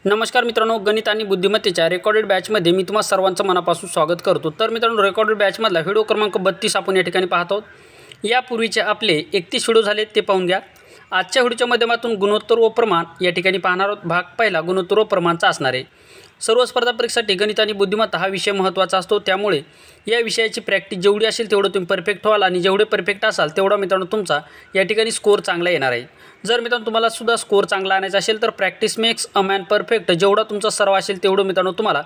नमस्कार मित्रांनो, गणित आणि बुद्धिमत्तेच्या रेकॉर्डेड बॅचमध्ये मी तुम्हा सर्वांचं मनापासून स्वागत करतो। तर मित्रांनो, रेकॉर्डेड बॅचमधला व्हिडिओ क्रमांक 32 आपण या ठिकाणी पाहत आहोत। यापूर्वीचे आपले 31 व्हिडिओ झाले ते पाहून घ्या। आजच्या व्हिडिओच्या माध्यमातून गुणोत्तर व प्रमाण या ठिकाणी पाहणार आहोत। भाग पहिला गुणोत्तर व प्रमाणचा असणार आहे। सर्व स्पर्धा परीक्षेसाठी गणित आणि बुद्धिमत्ता हा विषय महत्त्वाचा असतो, त्यामुळे या विषयाची प्रॅक्टिस जेवढी असेल तेवढं तुम्ही परफेक्ट व्हाल आणि जेवढे परफेक्ट असाल तेवढा मित्रांनो तुमचा या ठिकाणी स्कोअर चांगला येणार आहे। जर मित्रांनो तुम्हाला सुद्धा स्कोअर चांगला आणायचा असेल तर practice makes a man perfect, जेवढा तुमचा सराव असेल तेवढं मित्रांनो तुम्हाला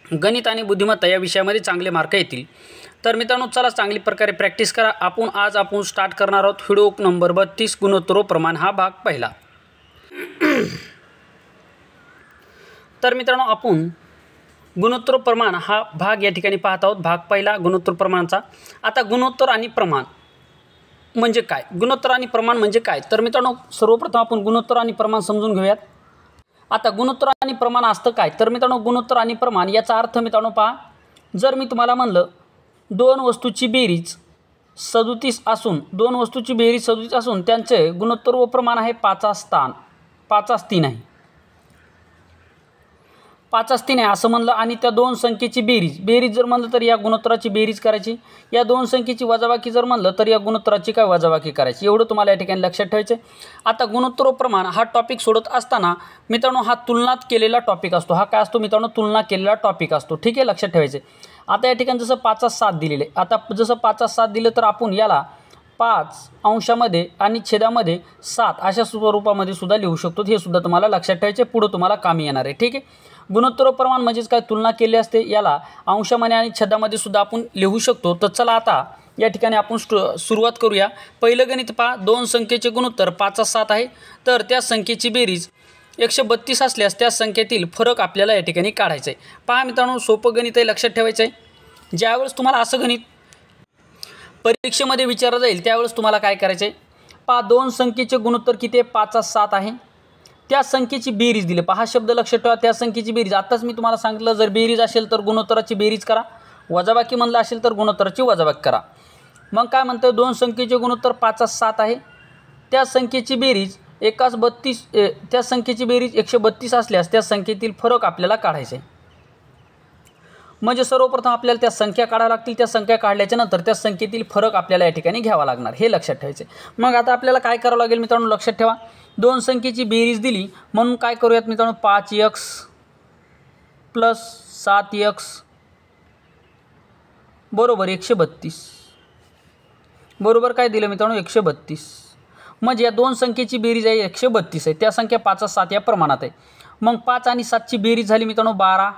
गणित आणि बुद्धिमत्ता या विषयामध्ये चांगले मार्क येतील। तर मित्रांनो चला चांगली प्रकारे प्रॅक्टिस करा। आज आपण स्टार्ट करणार आहोत व्हिडिओ नंबर 32 गुणोत्तर व प्रमाण हा भाग पहिला। तर मित्रांनो आपण गुणोत्तर प्रमाण हा भाग या ठिकाणी पाहत आहोत। भाग पहिला गुणोत्तर प्रमाणाचा। आता गुणोत्तर आणि प्रमाण म्हणजे काय, गुणोत्तर आणि प्रमाण म्हणजे काय, तर मित्रांनो सर्वप्रथम आपण गुणोत्तर आणि प्रमाण समजून घेऊयात। आता गुणोत्तर आणि प्रमाण असतं काय, तर मित्रांनो गुणोत्तर आणि प्रमाण याचा अर्थ मित्रांनो पहा, जर मी तुम्हाला म्हणलं दोन वस्तूची बेरीज 37 असून त्यांचे गुणोत्तर व प्रमाण आहे 5:3 आहे, 5:3 आहे असं म्हणलं, आणि त्या दोन संख्येची बेरीज जर म्हणलं तर या गुणोत्तराची बेरीज करायची, या दोन संख्येची वजाबाकी जर म्हणलं तर या गुणोत्तराची काय वजाबाकी करायची, एवढं तुम्हाला या ठिकाणी लक्षात ठेवायचं। आता गुणोत्तर व प्रमाण हा टॉपिक सोडत असताना मित्रांनो हा तुलनात केलेला टॉपिक असतो। हा काय असतो मित्रांनो, तुलना केलेला टॉपिक असतो, ठीक आहे, लक्षात ठेवायचं। आता या ठिकाणी जसं 5:7 दिलेले, आता जसं 5:7 दिलं तर आपण याला 5 अंशामध्ये आणि छेदामध्ये 7 अशा स्वरूपामध्ये सुद्धा लिहू शकतो। हे सुद्धा तुम्हाला लक्षात ठेवायचे, पुढे तुम्हाला कामी येणार आहे, ठीक आहे। गुणोत्तर व प्रमाण म्हणजेच काय, तुलना केली असते, याला अंशामध्ये आणि छेदामध्ये सुद्धा आपण लिहू शकतो। तर चला आता या ठिकाणी आपण सुरुवात करूया। पहिलं गणित पहा, दोन संख्येचे गुणोत्तर 5:7 आहे, तर त्या संख्येची बेरीज 132 असल्यास त्या संख्येतील फरक आपल्याला या ठिकाणी काढायचा आहे। पहा मित्रांनो, सोपं गणित आहे, लक्षात ठेवायचं आहे। ज्यावेळेस तुम्हाला असं गणित परीक्षेमध्ये विचारलं जाईल त्यावेळेस तुम्हाला काय करायचं आहे, पहा दोन संख्येचे गुणोत्तर किती आहे, 5:7 आहे, त्या संख्येची बेरीज दिली। पहा शब्द लक्षात ठेवा, त्या संख्येची बेरीज। आताच मी तुम्हाला सांगितलं, जर बेरीज असेल तर गुणोत्तराची बेरीज करा, वजाबाकी म्हणलं असेल तर गुणोत्तराची वजाबाकी करा। मग काय म्हणतं, दोन संख्येचे गुणोत्तर 5:7 आहे, त्या संख्येची बेरीज 132 असल्यास त्या संख्येतील फरक आपल्याला काढायचा आहे। म्हणजे सर्वप्रथम आपल्याला त्या संख्या काढाव्या लागतील, त्या संख्या काढल्याच्या नंतर त्या संख्येतील फरक आपल्याला या ठिकाणी घ्यावा लागणार, हे लक्षात ठेवायचे। मग आता आपल्याला काय करावं लागेल मित्रांनो, लक्षात ठेवा, दोन संख्येची बेरीज दिली म्हणून काय करूयात मित्रांनो, 5x + 7x बरोबर 132 बरोबर काय दिलं मित्रांनो, 132। म्हणजे या दोन संख्येची बेरीज आहे 132 आहे, त्या संख्या 5:7 या प्रमाणात आहे। मग 5 आणि 7 ची बेरीज झाली मित्रांनो 12,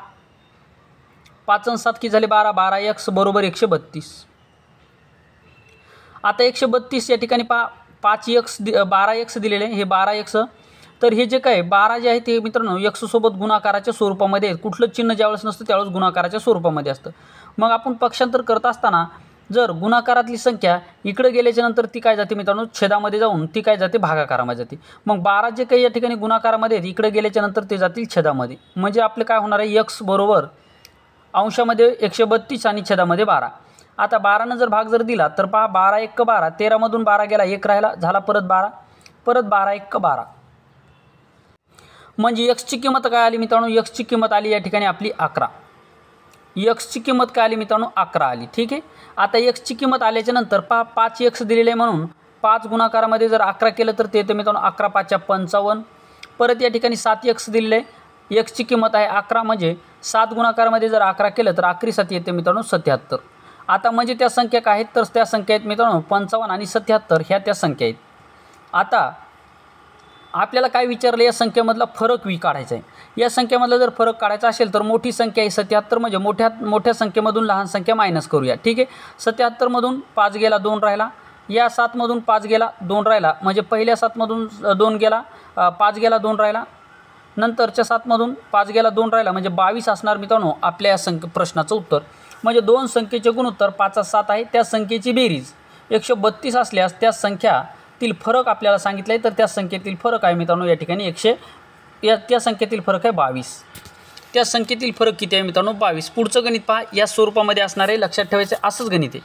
5 आणि 7 किती झाले 12, 12x बरोबर 132। आता 132 या ठिकाणी पहा 12x दिलेले, हे 12x, तर हे जे काय 12 जे आहे ते मित्रांनो x सोबत गुणाकाराच्या स्वरूपामध्ये आहे। कुठलं चिन्ह ज्यावेळेस नसतं त्यावेळेस गुणाकाराच्या स्वरूपामध्ये असतं। मग आपण पक्षांतर करत असताना जर गुणाकारातली संख्या इकडे गेल्याच्या नंतर ती काय जाते मित्रांनो, छेदामध्ये जाऊन ती काय जाते, भागाकारामध्ये जाते। मग 12 जे काही या ठिकाणी गुणाकारामध्ये आहेत इकडे गेल्याच्या नंतर ते जातील छेदामध्ये। म्हणजे आपलं काय होणार आहे, x बरोबर अंशामध्ये 132 आणि छेदामध्ये 12। आता 12 जर भाग जर दिला तर पहा 12 × 12, 13 मधून 12 गेला, 1 राहिला, झाला परत 12, परत 12 × 12, म्हणजे x ची किंमत काय आली मित्रांनो, x ची किंमत आली या ठिकाणी आपली 11। x ची किंमत काय आली मित्रांनो, 11 आली, ठीक आहे। आता x ची किंमत आल्याच्या नंतर पहा 5x दिलेले म्हणून 5 गुणाकारामध्ये जर 11 केलं तर ते येते मित्रांनो 11 × 5 = 55। परत या ठिकाणी 7x दिलेले, x ची किंमत आहे 11, म्हणजे 7 गुणाकारामध्ये जर 11 केलं तर 11 × 7 येते मित्रांनो 77। आता म्हणजे त्या संख्या काय आहेत, तर त्या संख्या आहेत मित्रांनो 55 आणि 77 ह्या त्या संख्या आहेत। आता आपल्याला काय विचारलं, या संख्येमधला फरक काढायचा आहे। या संख्येमधला जर फरक काढायचा असेल तर मोठी संख्या आहे 77, म्हणजे मोठ्या संख्येमधून लहान संख्या मायनस करूया, ठीक आहे। 77 मधून 5 गेला, 2 राहिला, या 7 मधून 5 गेला, 2 राहिला, म्हणजे पहिल्या 7 मधून 2 गेला, 5 गेला, 2 राहिला, नंतरच्या 7 मधून 5 गेला, 2 राहिला, म्हणजे 22 असणार मित्रांनो आपल्या या प्रश्नाचं उत्तर। म्हणजे दोन संख्येचे गुणोत्तर 5:7 आहे, त्या संख्येची बेरीज 132 असल्यास त्या संख्यातील फरक आपल्याला सांगितलं आहे, तर त्या संख्येतील फरक आहे मित्रांनो या ठिकाणी त्या संख्येतील फरक आहे 22। त्या संख्येतील फरक किती आहे मित्रांनो, 22। पुढचं गणित पहा, या स्वरूपामध्ये असणार आहे, लक्षात ठेवायचं असंच गणित आहे।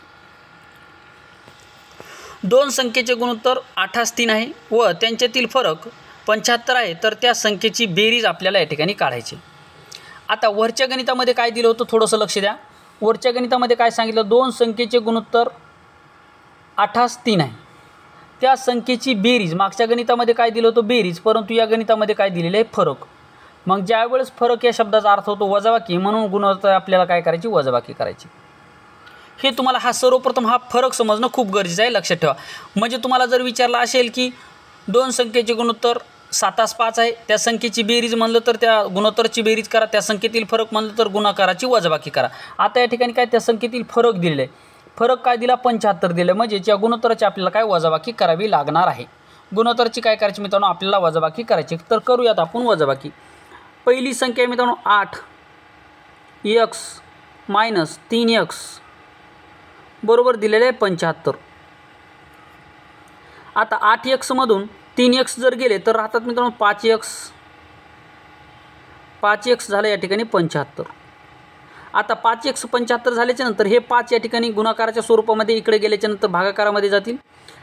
दोन संख्येचे गुणोत्तर 8:3 आहे व त्यांच्यातील फरक 75 आहे, तर त्या संख्येची बेरीज आपल्याला या ठिकाणी काढायची. आता वरच्या गणितामध्ये काय दिलं होतं थोडंसं लक्ष द्या. वरच्या गणितामध्ये काय सांगितलं, दोन संख्येचे गुणोत्तर 8:3 आहे. त्या संख्येची बेरीज, मागच्या गणितामध्ये काय दिलं होतं बेरीज, परंतु या गणितामध्ये काय दिलेलं आहे फरक. मग ज्यावेळेस फरक या शब्दाचा अर्थ होतो वजाबाकी, म्हणून गुणोत्तर आपल्याला काय करायची, वजाबाकी करायची. हे तुम्हाला हा सर्वप्रथम हा फरक समजणं खूप गरजेचं आहे, लक्षात ठेवा. म्हणजे तुम्हाला जर विचारलं असेल की दोन संख्येचे गुणोत्तर 7:5 आहे, त्या संख्येची बेरीज म्हणलं तर त्या गुणोत्तराची बेरीज करा, त्या संख्येतील फरक म्हणलं तर गुणाकाराची वजाबाकी करा. आता या ठिकाणी काय त्या संख्येतील फरक दिलेला आहे. फरक काय दिला, 75 दिले. म्हणजे या गुणोत्तराची आपल्याला काय वजाबाकी करावी लागणार आहे. गुणोत्तराची काय करायची मित्रांनो, आपल्याला वजाबाकी करायची. तर करूयात आपण वजाबाकी. पहिली संख्या मित्रांनो 8x - 3x बरोबर दिलेले आहे 75. आता 8x मधून 3x जर गेले तर राहतात मित्रांनो 5x झालं या ठिकाणी 75. आता 5x 75 झाल्याच्या नंतर हे 5 या ठिकाणी गुणाकाराच्या स्वरूपामध्ये इकडे गेल्याच्या नंतर भागाकारामध्ये जातील.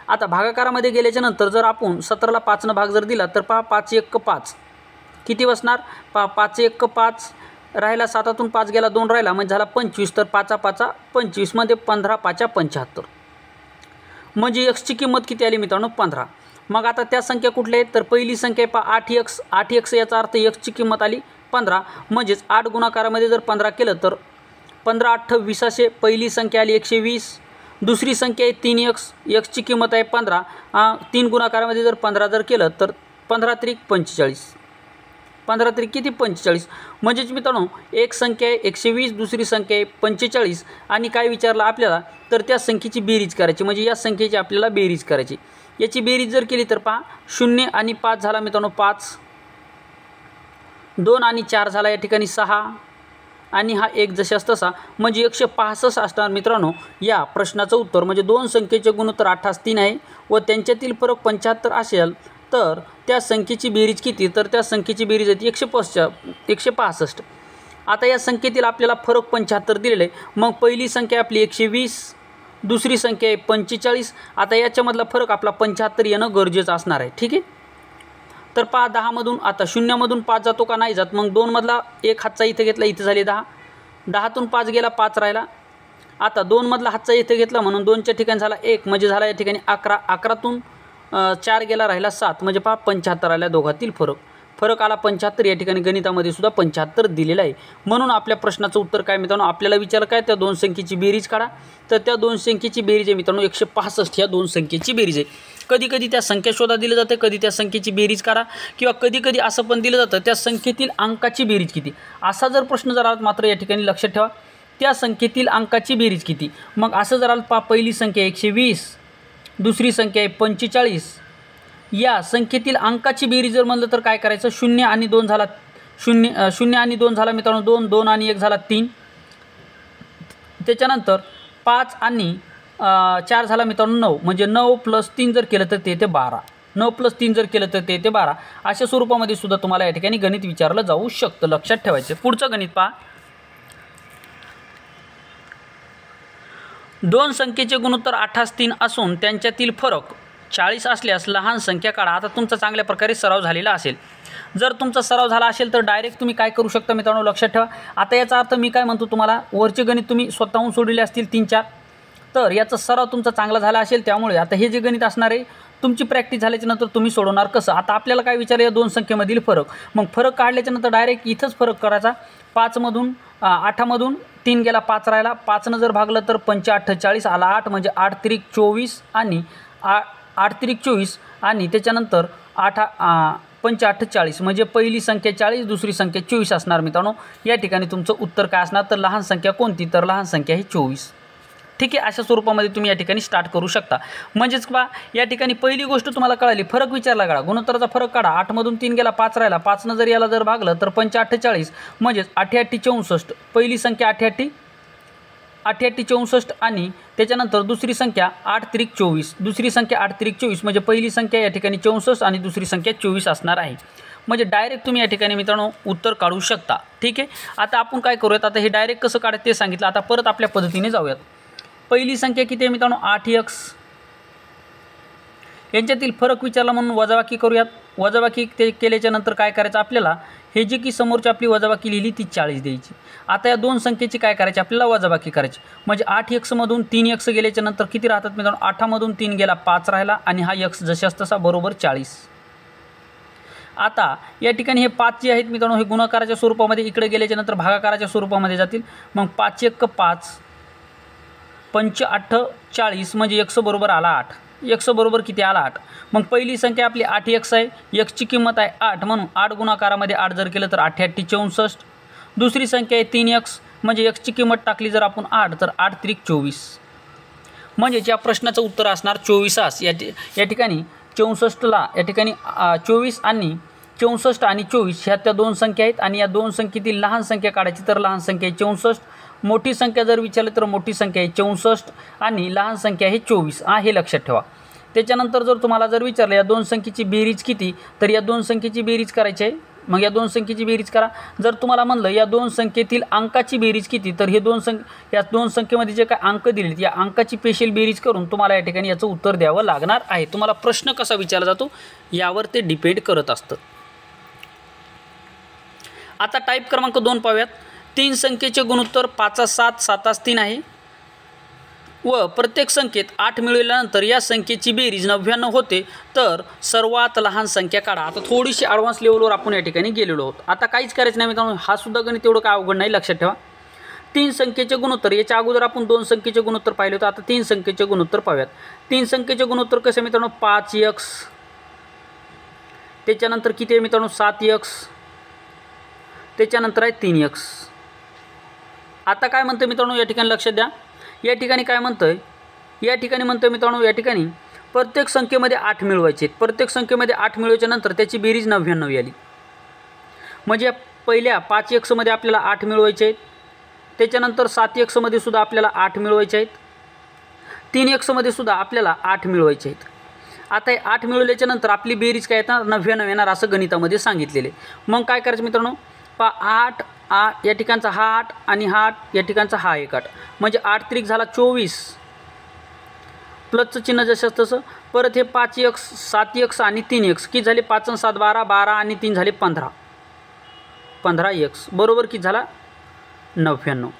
आता भागाकारामध्ये गेल्याच्या नंतर जर आपण 17ला 5 भाग जर दिला तर पहा 5 1 5 किती बसणार, पहा 5 1 5 राहिला, 7तून 5 गेला 2 राहिला, म्हणजे झाला 25. तर 5 5 25 मध्ये 15 5 75. म्हणजे x ची किंमत किती आली मित्रांनो, 15. मग आता त्या संख्या कुठल्या आहेत, तर पहिली संख्या पहा 8x याचा अर्थ x ची किंमत आली 15. म्हणजेच 8 गुणाकारामध्ये जर 15 केलं तर 15 8 20 पहिली संख्या आली 120. दुसरी संख्या आहे 3x, x ची किंमत आहे 15. 3 गुणाकारामध्ये जर 15 जर केलं तर 15 त्रिक 45. 15 त्रिक किती 45. म्हणजेच मित्रांनो एक संख्या आहे 120, दुसरी संख्या आहे 45 आणि काय विचारलं आपल्याला, तर त्या संख्येची बेरीज करायची. म्हणजे या संख्येची आपल्याला बेरीज करायची. याची बेरीज जर केली तर पहा 0 आणि 5 झाला मित्रांनो 5, 2 आणि 4 झाला या ठिकाणी 6 आणि हा 1 जशास तसा, म्हणजे 165 असणार मित्रांनो या प्रश्नाचं उत्तर. म्हणजे दोन संख्येचे गुणोत्तर 8:3 आहे व त्यांच्यातील फरक 75 असेल तर त्या संख्येची बेरीज किती, तर त्या संख्येची बेरीज आहे 165. आता या संख्येतील आपल्याला फरक 75 दिलेले आहे. मग पहिली संख्या आपली 120, दुसरी संख्या आहे 45. आता याच्यामधला फरक आपला 75 येणं गरजेचं असणार आहे. ठीक आहे. तर पहा 10 मधून आता 0 मधून 5 जातो का, नाही जात. मग 2 मधला 1 हातचा इथे घेतला, इथे झाले 10. 10तून 5 गेला 5 राहिला. आता 2 मधला हातचा इथे घेतला म्हणून 2च्या ठिकाणी झाला 1, म्हणजे झाला या ठिकाणी 11. 11तून 4 गेला राहिला 7, म्हणजे पहा 75 आला दोघातील फरक आला 75. या ठिकाणी गणितामध्ये सुद्धा 75 दिलेला आहे. म्हणून आपल्या प्रश्नाचं उत्तर काय मित्रांनो, आपल्याला विचार काय, त्या दोन संख्येची बेरीज काढा. तर त्या दोन संख्येची बेरीज आहे मित्रांनो 165. ह्या दोन संख्येची बेरीज आहे. कधी कधी त्या संख्या शोधा दिली जाते, कधी त्या संख्येची बेरीज करा, किंवा कधी कधी असं पण दिलं जातं त्या संख्येतील अंकाची बेरीज किती. असा जर प्रश्न जर आला मात्र या ठिकाणी लक्षात ठेवा त्या संख्येतील अंकाची बेरीज किती. मग असं जर आलं पहा पहिली संख्या 120, दुसरी संख्या आहे 45. या संख्येतील अंकाची बेरीज जर म्हणलं तर काय करायचं, 0 आणि 2 झाला 0 आणि 2 झाला मित्रांनो 2, 2 आणि 1 झाला 3. त्याच्यानंतर 5 आणि 4 झाला मित्रांनो 9, म्हणजे 9 + 3 जर केलं तर ते येते 12. 9 + 3 जर केलं तर ते येते 12. अशा स्वरूपामध्ये सुद्धा तुम्हाला या ठिकाणी गणित विचारलं जाऊ शकतं, लक्षात ठेवायचं. पुढचं गणित पहा. दोन संख्येचे गुणोत्तर 8:3 असून त्यांच्यातील फरक 40 असल्यास लहान संख्या काढा. आता तुमचा चांगल्या प्रकारे सराव झालेला असेल. जर तुमचा सराव झाला असेल तर डायरेक्ट तुम्ही काय करू शकता मित्रांनो, लक्षात ठेवा. आता याचा अर्थ मी काय म्हणतो तुम्हाला, वरचे गणित तुम्ही स्वतःहून सोडलेले असतील 3-4, तर याचा सराव तुमचा चांगला झाला असेल. त्यामुळे आता हे जे गणित असणार आहे तुमची प्रॅक्टिस झाल्याच्या नंतर तुम्ही सोडवणार कसं. आता आपल्याला काय विचार, या दोन संख्येमधील फरक. मग फरक काढल्याच्या नंतर डायरेक्ट इथंच फरक करायचा. 8मधून 3 गेला 5 राहिला. 5नं जर भागलं तर 5 8 40 आला 8, म्हणजे 8 त्रिक 24 आणि 8 त्रिक 24 आणि त्याच्यानंतर 5 8 40, म्हणजे पहिली संख्या 40, दुसरी संख्या 24 असणार मित्रांनो. या ठिकाणी तुमचं उत्तर काय असणार, तर लहान संख्या कोणती, तर लहान संख्या ही 24. ठीक आहे. अशा स्वरूपामध्ये तुम्ही या ठिकाणी स्टार्ट करू शकता. म्हणजेच बा या ठिकाणी पहिली गोष्ट तुम्हाला कळाली, फरक विचारला काढा, गुणोत्तराचा फरक काढा. 8मधून 3 गेला 5 राहिला. 5नं जर याला जर भागलं तर 5 8 40, म्हणजेच 8 8 64. पहिली संख्या 8 8 64 आणि त्याच्यानंतर दुसरी संख्या 8 त्रिक 24. दुसरी संख्या 8 त्रिक 24, म्हणजे पहिली संख्या या ठिकाणी 64 आणि दुसरी संख्या 24 असणार आहे. म्हणजे डायरेक्ट तुम्ही या ठिकाणी मित्रांनो उत्तर काढू शकता. ठीक आहे. आता आपण काय करूयात, आता हे डायरेक्ट कसं काढायचं ते सांगितलं. आता परत आपल्या पद्धतीने जाऊयात. पहिली संख्या किती आहे मित्रांनो, 8x. यांच्यातील फरक विचारला म्हणून वजाबाकी करूयात. वजाबाकी ते केल्याच्यानंतर काय करायचं आपल्याला, हे जी की समोरची आपली वजाबाकी लिहिली ती 40 द्यायची. आता या दोन संख्येची काय करायची आपल्याला वजाबाकी करायची. म्हणजे 8x मधून 3x गेल्याच्यानंतर किती राहतात मित्रांनो, 8मधून 3 गेला 5 राहिला आणि हा x जशास तसा बरोबर 40. आता या ठिकाणी हे 5 जे आहेत मित्रांनो हे गुणाकाराच्या स्वरूपामध्ये इकडे गेल्याच्यानंतर भागाकाराच्या स्वरूपामध्ये जातील. मग 5 1 5 5 8 40 म्हणजे x बरोबर आला 8. x बरोबर किती आला 8. मग पहिली संख्या आपली 8x आहे, x ची किंमत आहे 8 म्हणून 8 गुणाकारामध्ये 8 जर केलं तर 8 8 64. दुसरी संख्या आहे 3x म्हणजे x ची किंमत टाकली जर आपण 8 तर 8 त्रिक 24. म्हणजे या प्रश्नाचं उत्तर असणार 24. या ठिकाणी 64ला या ठिकाणी 24 आणि 64 आणि 24 ह्या त्या दोन संख्या आहेत आणि या दोन संख्येतील लहान संख्या काढायची तर लहान संख्या आहे 64. मोठी संख्या जर विचारली तर मोठी संख्या आहे 64 आणि लहान संख्या आहे 24. हे लक्षात ठेवा. त्याच्यानंतर जर तुम्हाला जर विचारलं या दोन संख्येची बेरीज किती तर या दोन संख्येची बेरीज करायची आहे. मग या दोन संख्येची बेरीज करा. जर तुम्हाला म्हणलं या दोन संख्येतील अंकाची बेरीज किती तर हे या दोन संख्येमध्ये जे काय अंक दिलेत या अंकाची स्पेशल बेरीज करून तुम्हाला या ठिकाणी याचं उत्तर द्यावं लागणार आहे. तुम्हाला प्रश्न कसा विचारला जातो यावर ते डिपेंड करत असतं. आता टाईप क्रमांक 2 पाहूयात. 3 संख्येचे गुणोत्तर 5 7 7 3 आहे व प्रत्येक संख्येत 8 मिळवल्यानंतर या संख्येची बेरीज 99 होते तर सर्वात लहान संख्या काढा. आता थोडीशी ॲडव्हान्स लेवलवर आपण या ठिकाणी गेलेलो आहोत. आता काहीच करायचं नाही मित्रांनो, हा सुद्धा गणित एवढं काय अवघड नाही, लक्षात ठेवा. 3 संख्येचे गुणोत्तर, याच्या अगोदर आपण 2 संख्येचे गुणोत्तर पाहिले होते. आता 3 संख्येचे गुणोत्तर पाहूयात. 3 संख्येचे गुणोत्तर कसे मित्रांनो 5x, त्याच्यानंतर किती आहे मित्रांनो 7x, त्याच्यानंतर आहे 3x. आता काय म्हणतं मित्रांनो या ठिकाणी लक्षात द्या. या ठिकाणी काय म्हणतंय, या ठिकाणी म्हणतोय मित्रांनो या ठिकाणी प्रत्येक संख्येमध्ये 8 मिळवायचे. प्रत्येक संख्येमध्ये 8 मिळवायच्या नंतर त्याची बेरीज 99 आली. म्हणजे पहिल्या 5x मध्ये आपल्याला 8 मिळवायचे आहेत, त्याच्यानंतर 7x मध्ये सुद्धा आपल्याला 8 मिळवायचे आहेत, 3x मध्ये सुद्धा आपल्याला 8 मिळवायचे आहेत. आता हे 8 मिळवल्याच्या नंतर आपली बेरीज काय येणार 99 येणार असं गणितामध्ये सांगितलेले. मग काय करायचं मित्रांनो 8 या ठिकाणचा हा 8 आणि हा 8 या ठिकाणचा हा 1 8 म्हणजे 8 त्रिक झाला 24 प्लसचं चिन्ह जसं तसं. परत हे 5x 7x आणि 3x किती झाले 5 आणि 7 12 12 आणि 3 झाले 15 15x बरोबर किती झाला 99.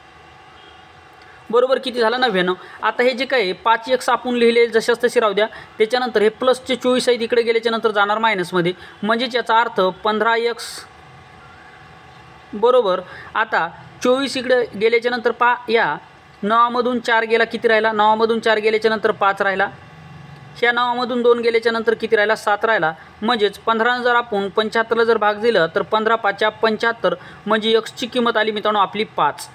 बरोबर किती झाला 99. आता हे जे काय 5x आपण लिहिले जशाच तसे राहू द्या. त्याच्यानंतर हे प्लसचे 24 आहेत इकडे गेल्याच्यानंतर जाणार मायनसमध्ये म्हणजेच याचा अर्थ 15x बरोबर. आता 24 इकडे गेल्याच्यानंतर या 9मधून 4 गेला किती राहिला 9मधून 4 गेल्याच्यानंतर 5 राहिला. ह्या 9मधून 2 गेल्याच्यानंतर किती राहिला 7 राहिला. म्हणजेच 15 जर आपण 75ला जर भाग दिलं तर 15 5 75 म्हणजे x ची किंमत आली मित्रांनो आपली 5.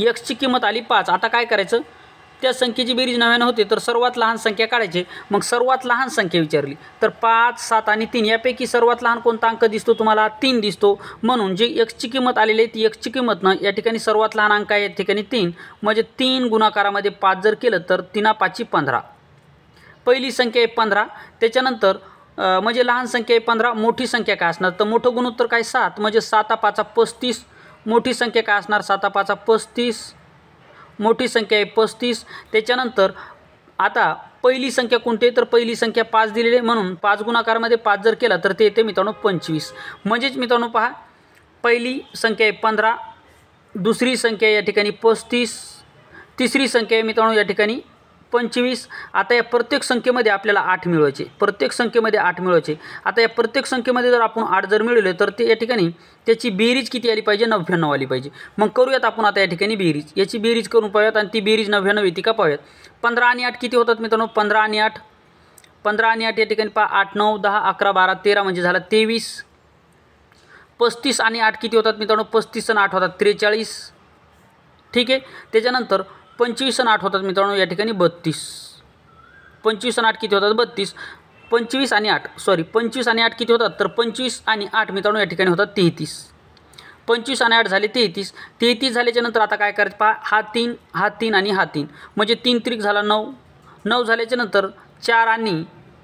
x ची किंमत आली 5. आता काय करायचं त्या संख्येची बेरीज 99 होते तर सर्वात लहान संख्या काढायची. मग सर्वात लहान संख्या विचारली तर 5 7 आणि 3 यापैकी सर्वात लहान कोणता अंक दिसतो तुम्हाला 3 दिसतो. म्हणून जे x ची किंमत आलेली आहे ती x ची किंमत ना या ठिकाणी सर्वात लहान अंक आहे या ठिकाणी 3 म्हणजे 3 गुणाकारामध्ये 5 जर केलं तर 3 5 15. पहिली संख्या आहे 15 त्याच्यानंतर म्हणजे लहान संख्या आहे 15. मोठी संख्या काय असणार तर मोठं गुणोत्तर काय 7 म्हणजे 7 5 35. मोठी संख्या काय असणार 7 5 35 मोठी संख्या आहे 35. त्याच्यानंतर आता पहिली संख्या कोणती आहे तर पहिली संख्या 5 दिलेली आहे म्हणून 5 गुणाकारामध्ये 5 जर केला तर ते येते मित्रांनो 25. म्हणजेच मित्रांनो पहा पहिली संख्या आहे 15, दुसरी संख्या या ठिकाणी 35, तिसरी संख्या आहे मित्रांनो या ठिकाणी 25. आता या प्रत्येक संख्येमध्ये आपल्याला 8 मिळवायचे. प्रत्येक संख्येमध्ये 8 मिळवायचे. आता या प्रत्येक संख्येमध्ये जर आपण 8 जर मिळवले तर ते या ठिकाणी त्याची बेरीज किती आली पाहिजे 99 आली पाहिजे. मग करूयात आपण आता या ठिकाणी बेरीज. याची बेरीज करून पाहूयात आणि ती बेरीज 99 येते का पाहूयात. 15 आणि 8 किती होतात मित्रांनो 15 आणि 8 या ठिकाणी पहा 8 9 10 11 12 13 म्हणजे झाला 23. 35 आणि 8 किती होतात मित्रांनो 35 आणि 8 होतात 43. ठीक आहे. त्याच्यानंतर 25 आणि 8 होतात मित्रांनो या ठिकाणी 32. 25 आणि 8 किती होतात 32. 25 आणि 8 किती होतात तर 25 आणि 8 मित्रांनो या ठिकाणी होतात 33. 25 आणि 8 झाले 33. 33 झाल्याच्या नंतर आता काय करायचं पहा हा 3 आणि हा 3 म्हणजे 3 त्रिक झाला 9. 9 झाल्याच्या नंतर 4 आणि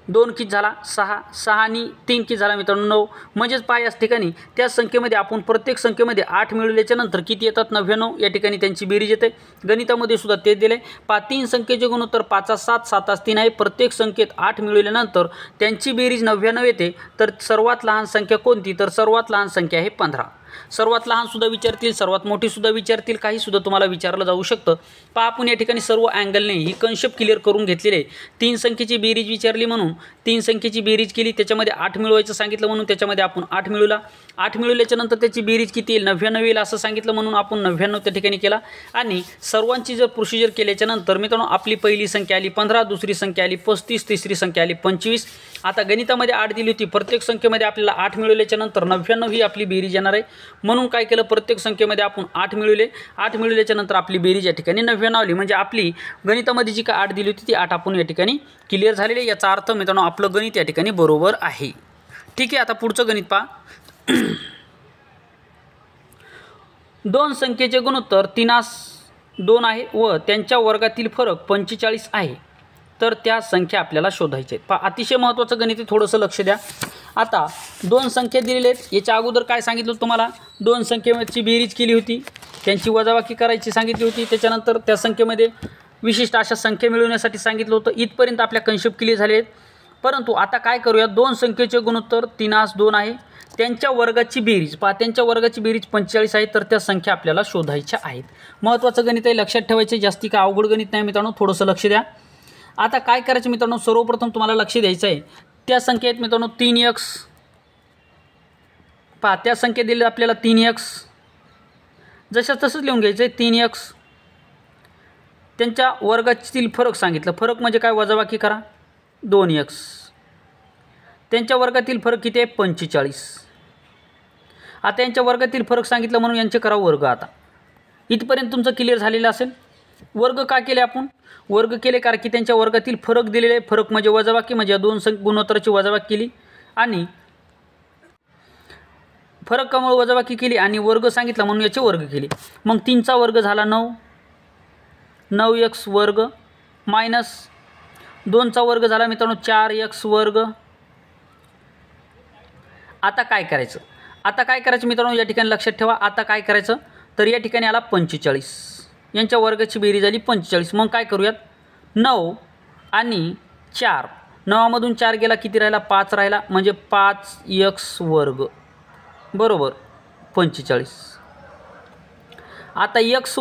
2 किती झाला 6, 6 आणि 3 किती झाला मित्रांनो 9. म्हणजेच पहा याच ठिकाणी त्या संख्येमध्ये आपण प्रत्येक संख्येमध्ये 8 मिळवल्याच्या नंतर किती येतात 99. या ठिकाणी त्यांची बेरीज येते. गणितामध्ये सुद्धा ते दिले. पहा 3 संख्येचे गुणोत्तर 5 7 7 3 आहे. प्रत्येक संख्येत 8 मिळवल्यानंतर त्यांची बेरीज 99 येते. तर सर्वात लहान संख्या कोणती, तर सर्वात लहान संख्या आहे 15. सर्वात लहान सुद्धा विचारतील, सर्वात मोठी सुद्धा विचारतील, काही सुद्धा तुम्हाला विचारलं जाऊ शकतं. पहा आपण या ठिकाणी सर्व अँगलने ही कन्सेप्ट क्लिअर करून घेतलेली आहे. 3 संख्येची बेरीज विचारली म्हणून 3 संख्येची बेरीज केली, त्याच्यामध्ये 8 मिळवायचं सांगितलं म्हणून त्याच्यामध्ये आपण 8 मिळवला. 8 मिळवल्याच्या नंतर त्याची बेरीज किती येईल 99 येईल असं सांगितलं म्हणून आपण 99 त्या ठिकाणी केला. आणि सर्वांची जर प्रोसिजर केल्याच्या नंतर मित्रांनो आपली पहिली संख्या आली 15, दुसरी संख्या आली 35, तिसरी संख्या आली 25. आता गणितामध्ये 8 दिली होती, प्रत्येक संख्येमध्ये आपल्याला 8 मिळवल्याच्या नंतर 99 ही आपली बेरीज येणार आहे. म्हणून काय केलं, प्रत्येक संख्येमध्ये आपण 8 मिळवले. 8 मिळवल्याच्या नंतर आपली बेरीज या ठिकाणी 99 आली. म्हणजे आपली गणितामध्ये जी काय 8 दिली होती ती 8 आपण या ठिकाणी क्लिअर झालेली आहे. याचा अर्थ मित्रांनो आपलं गणित या ठिकाणी बरोबर आहे. ठीक आहे, आता पुढचं गणित पहा. 2 संख्येचे गुणोत्तर 3:2 आहे व त्यांच्या वर्गातील फरक 45 आहे. तर त्या संख्या आपल्याला शोधायच्या आहेत. पहा अतिशय महत्त्वाचं गणित आहे, थोडंसं लक्ष द्या. आता 2 संख्या दिलेले आहेत. याच्या अगोदर काय सांगितलं तुम्हाला, 2 संख्येची बेरीज केली होती, त्यांची वजाबाकी करायची सांगितली होती. त्याच्यानंतर त्या संख्येमध्ये विशिष्ट अशा संख्या मिळवण्यासाठी सांगितलं होतं. इथपर्यंत आपल्या कन्सेप्ट क्लिअर झाले आहेत. परंतु आता काय करूया, 2 संख्येचे गुणोत्तर 3:2 आहे, त्यांच्या वर्गाची बेरीज पहा, त्यांच्या वर्गाची बेरीज 45 आहे. तर त्या संख्या आपल्याला शोधायच्या आहेत. महत्त्वाचं गणित आहे, लक्षात ठेवायचे. जास्ती काय अवघड गणित नाही मित्रांनो, थोडंसं लक्ष द्या. आता काय करायचं मित्रांनो, सर्वप्रथम तुम्हाला लक्ष द्यायचं आहे. त्या संख्येत मित्रांनो 3x पहा, त्या संख्येत दिले आपल्याला 3x, जशा तसंच लिहून घ्यायचं आहे 3x. त्यांच्या वर्गातील फरक सांगितलं, फरक म्हणजे काय, वजाबाकी करा 2x. त्यांच्या वर्गातील फरक किती आहे 45. आता यांच्या वर्गातील फरक सांगितलं म्हणून यांचे करा वर्ग. आता इथपर्यंत तुमचं क्लिअर झालेलं असेल. वर्ग का केले आपण, वर्ग केले कारण की त्यांच्या वर्गातील फरक दिलेले आहे. फरक म्हणजे वजाबाकी, म्हणजे या 2 गुणोत्तराची वजाबाकी केली आणि फरकामुळे वजाबाकी केली आणि वर्ग सांगितला म्हणून याचे वर्ग केले. मग 3चा वर्ग झाला 9, 9x वर्ग मायनस 2चा वर्ग झाला मित्रांनो 4x वर्ग. आता काय करायचं, आता काय करायचं मित्रांनो, या ठिकाणी लक्षात ठेवा. आता काय करायचं, तर या ठिकाणी आला 45, यांच्या वर्गाची बेरीज झाली 45. मग काय करूयात, 9 आणि 4, 9मधून 4 गेला किती राहिला 5 राहिला, म्हणजे 5x वर्ग बरोबर 45. आता x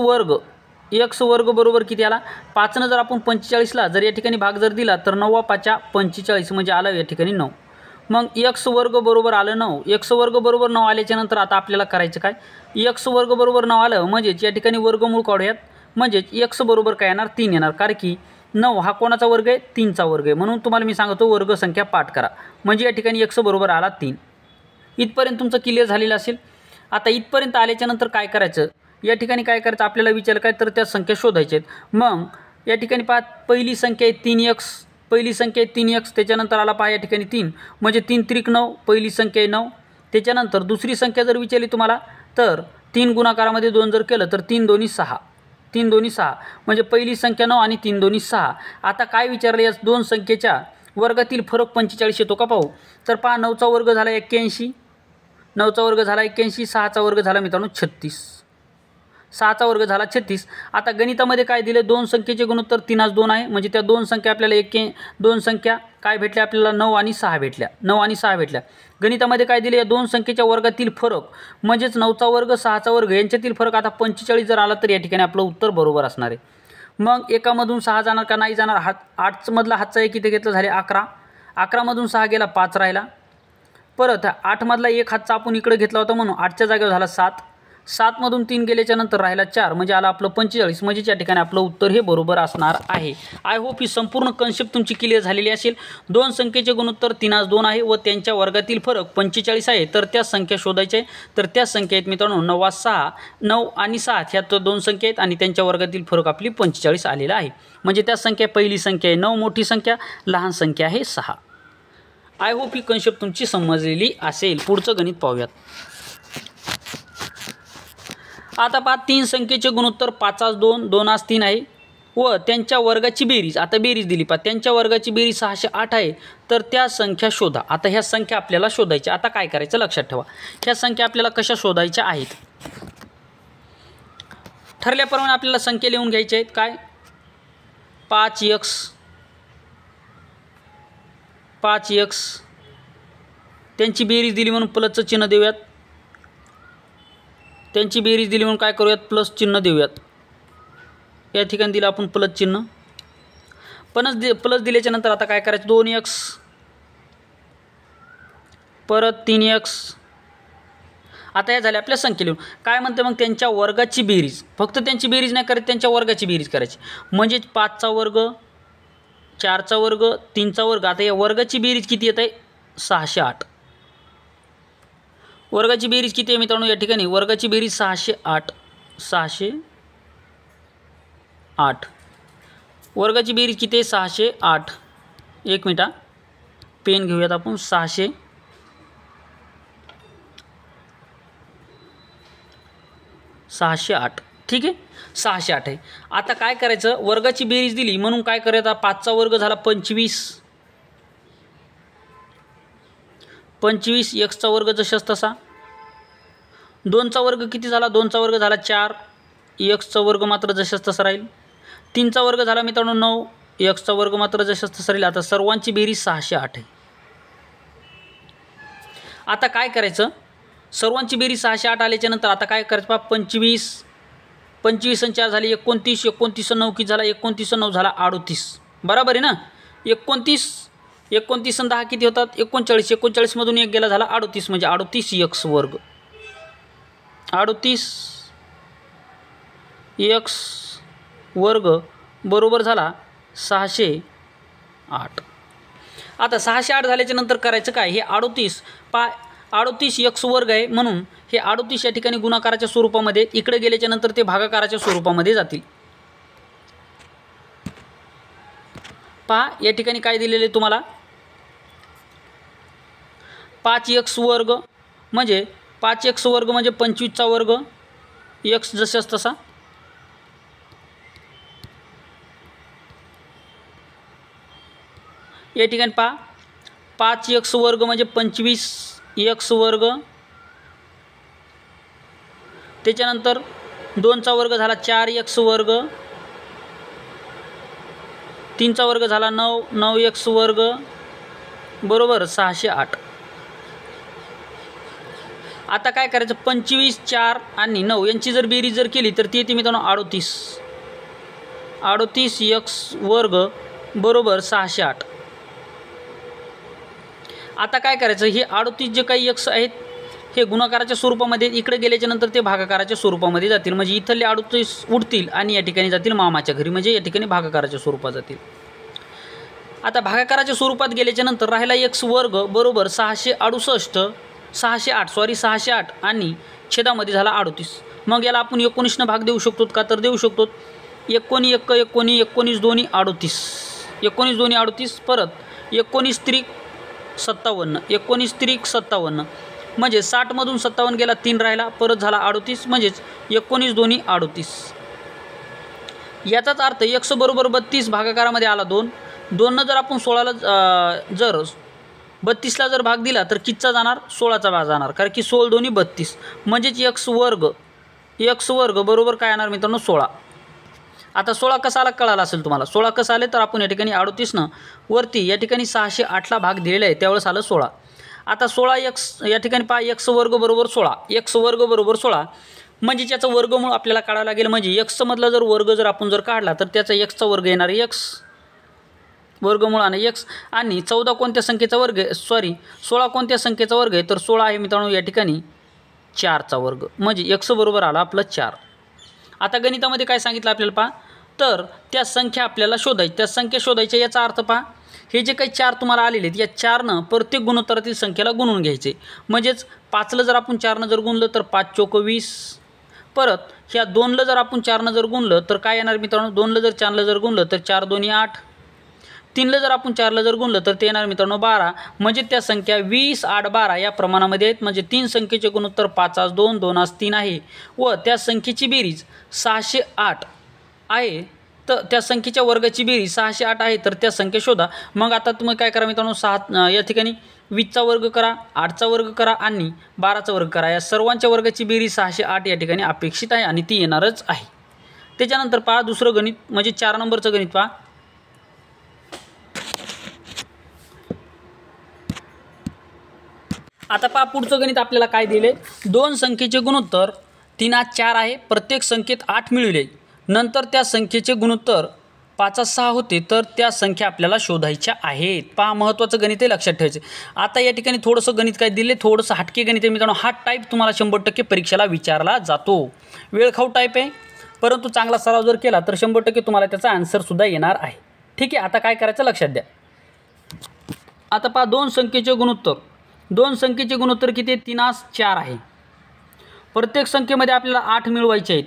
वर्ग बरोबर किती आला, 5 जर आपण 45ला जर या ठिकाणी भाग जर दिला तर 9 5 45 म्हणजे आलं या ठिकाणी 9. मग x वर्ग बरोबर आलं 9. x वर्ग बरोबर 9 आल्याच्या नंतर आता आपल्याला करायचं काय, x वर्ग बरोबर 9 आलं म्हणजेच या ठिकाणी वर्गमूळ काढूयात. म्हणजेच x बरोबर काय येणार 3 येणार, कारण की 9 हा कोणाचा वर्ग आहे 3चा वर्ग आहे. म्हणून तुम्हाला मी सांगतो वर्ग संख्या पाठ करा. म्हणजे या ठिकाणी x बरोबर आला 3. इथपर्यंत तुमचं क्लिअर झालेलं असेल. आता इथपर्यंत आल्याच्या नंतर काय करायचं, या ठिकाणी काय करायचं आपल्याला विचारलं काय, तर त्या संख्या शोधायच्या आहेत. मग या ठिकाणी पहा पहिली संख्या आहे 3x, पहिली संख्या आहे 3x, त्याच्यानंतर आला पहा या ठिकाणी 3 म्हणजे 3 त्रिक 9, पहिली संख्या आहे 9. त्याच्यानंतर दुसरी संख्या जर विचारली तुम्हाला तर 3 गुणाकारामध्ये 2 जर केलं तर 3 2 6, 3 2 6 म्हणजे पहिली संख्या 9 आणि 3 2 6. आता काय विचारलं, या 2 संख्येच्या वर्गातील फरक 45 येतो का पाहू. तर पहा 9चा वर्ग झाला 81, 9चा वर्ग झाला 81, 6चा वर्ग झाला मित्रांनो 36, 6चा वर्ग झाला 36. आता गणितामध्ये काय दिले, 2 संख्येचे गुणोत्तर 3:2 आहे. म्हणजे त्या 2 संख्या आपल्याला 2 संख्या काय भेटल्या आपल्याला 9 आणि 6 भेटल्या, 9 आणि 6 भेटल्या. गणितामध्ये काय दिले, या 2 संख्येच्या वर्गातील फरक म्हणजेच 9चा वर्ग 6चा वर्ग यांच्यातील फरक आता 45 जर आला तर या ठिकाणी आपलं उत्तर बरोबर असणार आहे. मग एकामधून 6 जाणार का नाही जाणार, 8मधला हातचा 1 इथे घेतला झाले 11, 11मधून 6 गेला 5 राहिला. परत 8मधला 1 हातचा आपण इकडे घेतला होता म्हणून 8च्या जागेवर झाला 7, 7मधून 3 गेल्याच्या नंतर राहिला 4 म्हणजे आला आपलं 45. म्हणजे या ठिकाणी आपलं उत्तर हे बरोबर असणार आहे. आय होप ही संपूर्ण कन्सेप्ट तुमची क्लिअर झालेली असेल. 2 संख्येचे गुणोत्तर 3:2 आहे व त्यांच्या वर्गातील फरक 45 आहे. तर त्या संख्या शोधायच्या आहे. तर त्या संख्या आहेत मित्रांनो 9 6, 9 आणि 7 ह्या 2 संख्या आहेत आणि त्यांच्या वर्गातील फरक आपली 45 आलेला आहे. म्हणजे त्या संख्या पहिली संख्या आहे 9, मोठी संख्या, लहान संख्या आहे 6. आय होप ही कन्सेप्ट तुमची समजलेली असेल. पुढचं गणित पाहूयात. आता पहा 3 संख्येचे गुणोत्तर 5:2, 2:3 आहे व त्यांच्या वर्गाची बेरीज, आता बेरीज दिली पहा, त्यांच्या वर्गाची बेरीज 608 आहे, तर त्या संख्या शोधा. आता ह्या संख्या आपल्याला शोधायच्या. आता काय करायचं लक्षात ठेवा, ह्या संख्या आपल्याला कशा शोधायच्या आहेत. ठरल्याप्रमाणे आपल्याला संख्या लिहून घ्यायच्या आहेत. काय 5x त्यांची बेरीज दिली म्हणून प्लसचं चिन्ह देऊयात. त्यांची बेरीज दिली म्हणून काय करूयात, प्लस चिन्ह देऊयात. या ठिकाणी दिलं आपण प्लस चिन्ह. प्लस दिल्याच्या नंतर आता काय करायचं, 2x परत 3x. आता या झाल्या आपल्या संख्या लिहून. काय म्हणते मग, त्यांच्या वर्गाची बेरीज. फक्त त्यांची बेरीज नाही करायची, त्यांच्या वर्गाची बेरीज करायची. म्हणजेच 5चा वर्ग, 4चा वर्ग, 3चा वर्ग. आता या वर्गाची बेरीज किती येत आहे, 608. वर्गाची बेरीज किती आहे मित्रांनो, या ठिकाणी वर्गाची बेरीज 608. वर्गाची बेरीज किती आहे, 608. एक मिनिट, पेन घेऊयात आपण. 608. ठीक आहे, 608 आहे. आता काय करायचं, वर्गाची बेरीज दिली म्हणून काय करायचं, 5चा वर्ग झाला 25, xचा वर्ग जशाच तसा. 2चा वर्ग किती झाला, 2चा वर्ग झाला 4, xचा वर्ग मात्र जशाच तसा राहील. 3चा वर्ग झाला मित्रांनो 9, xचा वर्ग मात्र जशाच तसा राहील. आता सर्वांची बेरीज 608 आहे. आता काय करायचं, सर्वांची बेरीज 608 आल्याच्या नंतर आता काय करायचं पहा, 25 आणि 4 झाले 29, 29 आणि 9 किती झाला, 29 आणि 9 झाला 38. बरोबर आहे ना. 29 आणि 10 किती होतात, 39. 39 मधून एक गेला झाला 38, म्हणजे 38x वर्ग. 38x वर्ग बरोबर झाला 608. आता 608 झाल्याच्या नंतर करायचं काय, हे 38x वर्ग आहे म्हणून हे 38 या ठिकाणी गुणाकाराच्या स्वरूपामध्ये, इकडे गेल्याच्या नंतर ते भागाकाराच्या स्वरूपामध्ये जातील. पहा या ठिकाणी काय दिलेले तुम्हाला, 5x वर्ग म्हणजे 5x वर्ग म्हणजे 25चा वर्ग, x जशाच तसा. या ठिकाणी पहा 5x वर्ग म्हणजे 25x वर्ग. त्याच्यानंतर 2चा वर्ग झाला 4x वर्ग, 3चा वर्ग झाला 9x वर्ग बरोबर 608. आता काय करायचं, 25, 4 आणि 9 यांची जर बेरीज जर केली तर ती येते मित्रांनो 38x वर्ग बरोबर 608. आता काय करायचं, हे 38 जे काही x आहेत हे गुणाकाराच्या स्वरूपामध्ये, इकडे गेल्याच्या नंतर ते भागाकाराच्या स्वरूपामध्ये जातील. म्हणजे इथले 38 उडतील आणि या ठिकाणी जातील मामाच्या घरी, म्हणजे या ठिकाणी भागाकाराच्या स्वरूपात जातील. आता भागाकाराच्या स्वरूपात गेल्याच्या नंतर राहिला x वर्ग बरोबर 608 आणि छेदामध्ये झाला 38. मग याला आपण 19 भाग देऊ शकतो का, तर देऊ शकतो. 19 दोन्ही 38, 19 दोन्ही 38. परत 19 त्रिक 57, म्हणजे 60 मधून 57 गेला, 3 राहिला, परत झाला 38, म्हणजेच 19 दोन्ही 38. याचाच अर्थ x बरोबर 32 भागाकारामध्ये आला 2. 2 जर आपण 16ला जर 32ला जर भाग दिला तर कितीचा जाणार, 16चा भाग जाणार, कारण की 16 दोन्ही 32, म्हणजेच x वर्ग बरोबर काय येणार मित्रांनो 16. आता 16 कसा आला कळाला असेल तुम्हाला. 16 कसं आले तर आपण या ठिकाणी 38 वरती या ठिकाणी 608ला भाग दिलेला आहे, त्यावेळेस आलं 16. आता 16x या ठिकाणी पहा, x वर्ग बरोबर 16, म्हणजे त्याचं वर्गमूळ आपल्याला काढावं लागेल. म्हणजे x मधला जर वर्ग जर आपण जर काढला तर त्याचा x चा वर्ग येणार x वर्गमूळाने x. आणि 14 कोणत्या संख्येचा वर्ग आहे, 16 कोणत्या संख्येचा वर्ग आहे, तर 16 आहे मित्रांनो या ठिकाणी 4चा वर्ग, म्हणजे x बरोबर आला आपला 4. आता गणितामध्ये काय सांगितलं आपल्याला पहा, तर त्या संख्या आपल्याला शोधायच्या, त्या संख्या शोधायच्या. याचा अर्थ पहा, हे जे काही 4 तुम्हाला आलेले आहेत या 4नं प्रत्येक गुणोत्तरातील संख्येला गुणून घ्यायचे. म्हणजेच 5ला जर आपण 4नं जर गुणलं तर 5 चोक 20. परत ह्या 2ला जर आपण 4नं जर गुणलं तर काय येणार मित्रांनो, 2ला जर 4ला जर गुणलं तर 4 दोन्ही 8. 3ला जर आपण 4ला जर गुणलं तर ते येणार मित्रांनो 12. म्हणजे त्या संख्या 20, 8, 12 या प्रमाणामध्ये आहेत. म्हणजे 3 संख्येचे गुणोत्तर 5 आज 2, 2 आज 3 आहे. व त्या संख्येची बेरीज 608 आहे. तर त्या संख्येच्या वर्गाची बेरीज 608 आहे, तर त्या संख्या शोधा. मग आता तुम्ही काय करा मित्रांनो, या ठिकाणी 20चा वर्ग करा, 8चा वर्ग करा आणि 12चा वर्ग करा. या सर्वांच्या वर्गाची बेरीज 608 या ठिकाणी अपेक्षित आहे आणि ती येणारच आहे. त्याच्यानंतर पहा दुसरं गणित, म्हणजे 4 नंबरचं गणित पहा. आता पहा पुढचं गणित आपल्याला काय दिले, दोन संख्येचे गुणोत्तर 3-4 आहे, प्रत्येक संख्येत 8 मिळविले, नंतर त्या संख्येचे गुणोत्तर 5-6 होते, तर त्या संख्या आपल्याला शोधायच्या आहेत. पहा महत्त्वाचं गणित आहे, लक्षात ठेवायचं. आता या ठिकाणी थोडंसं गणित काय दिले, थोडंसं हटके गणित आहे मित्रांनो. हा टाईप तुम्हाला 100% परीक्षेला विचारला जातो. वेळखाऊ टाईप आहे, परंतु चांगला सराव जर केला तर 100% तुम्हाला त्याचा आन्सरसुद्धा येणार आहे. ठीक आहे, आता काय करायचं लक्षात द्या. आता पहा दोन संख्येचे गुणोत्तर किती आहे, 3-4 आहे. प्रत्येक संख्येमध्ये आपल्याला 8 मिळवायचे आहेत,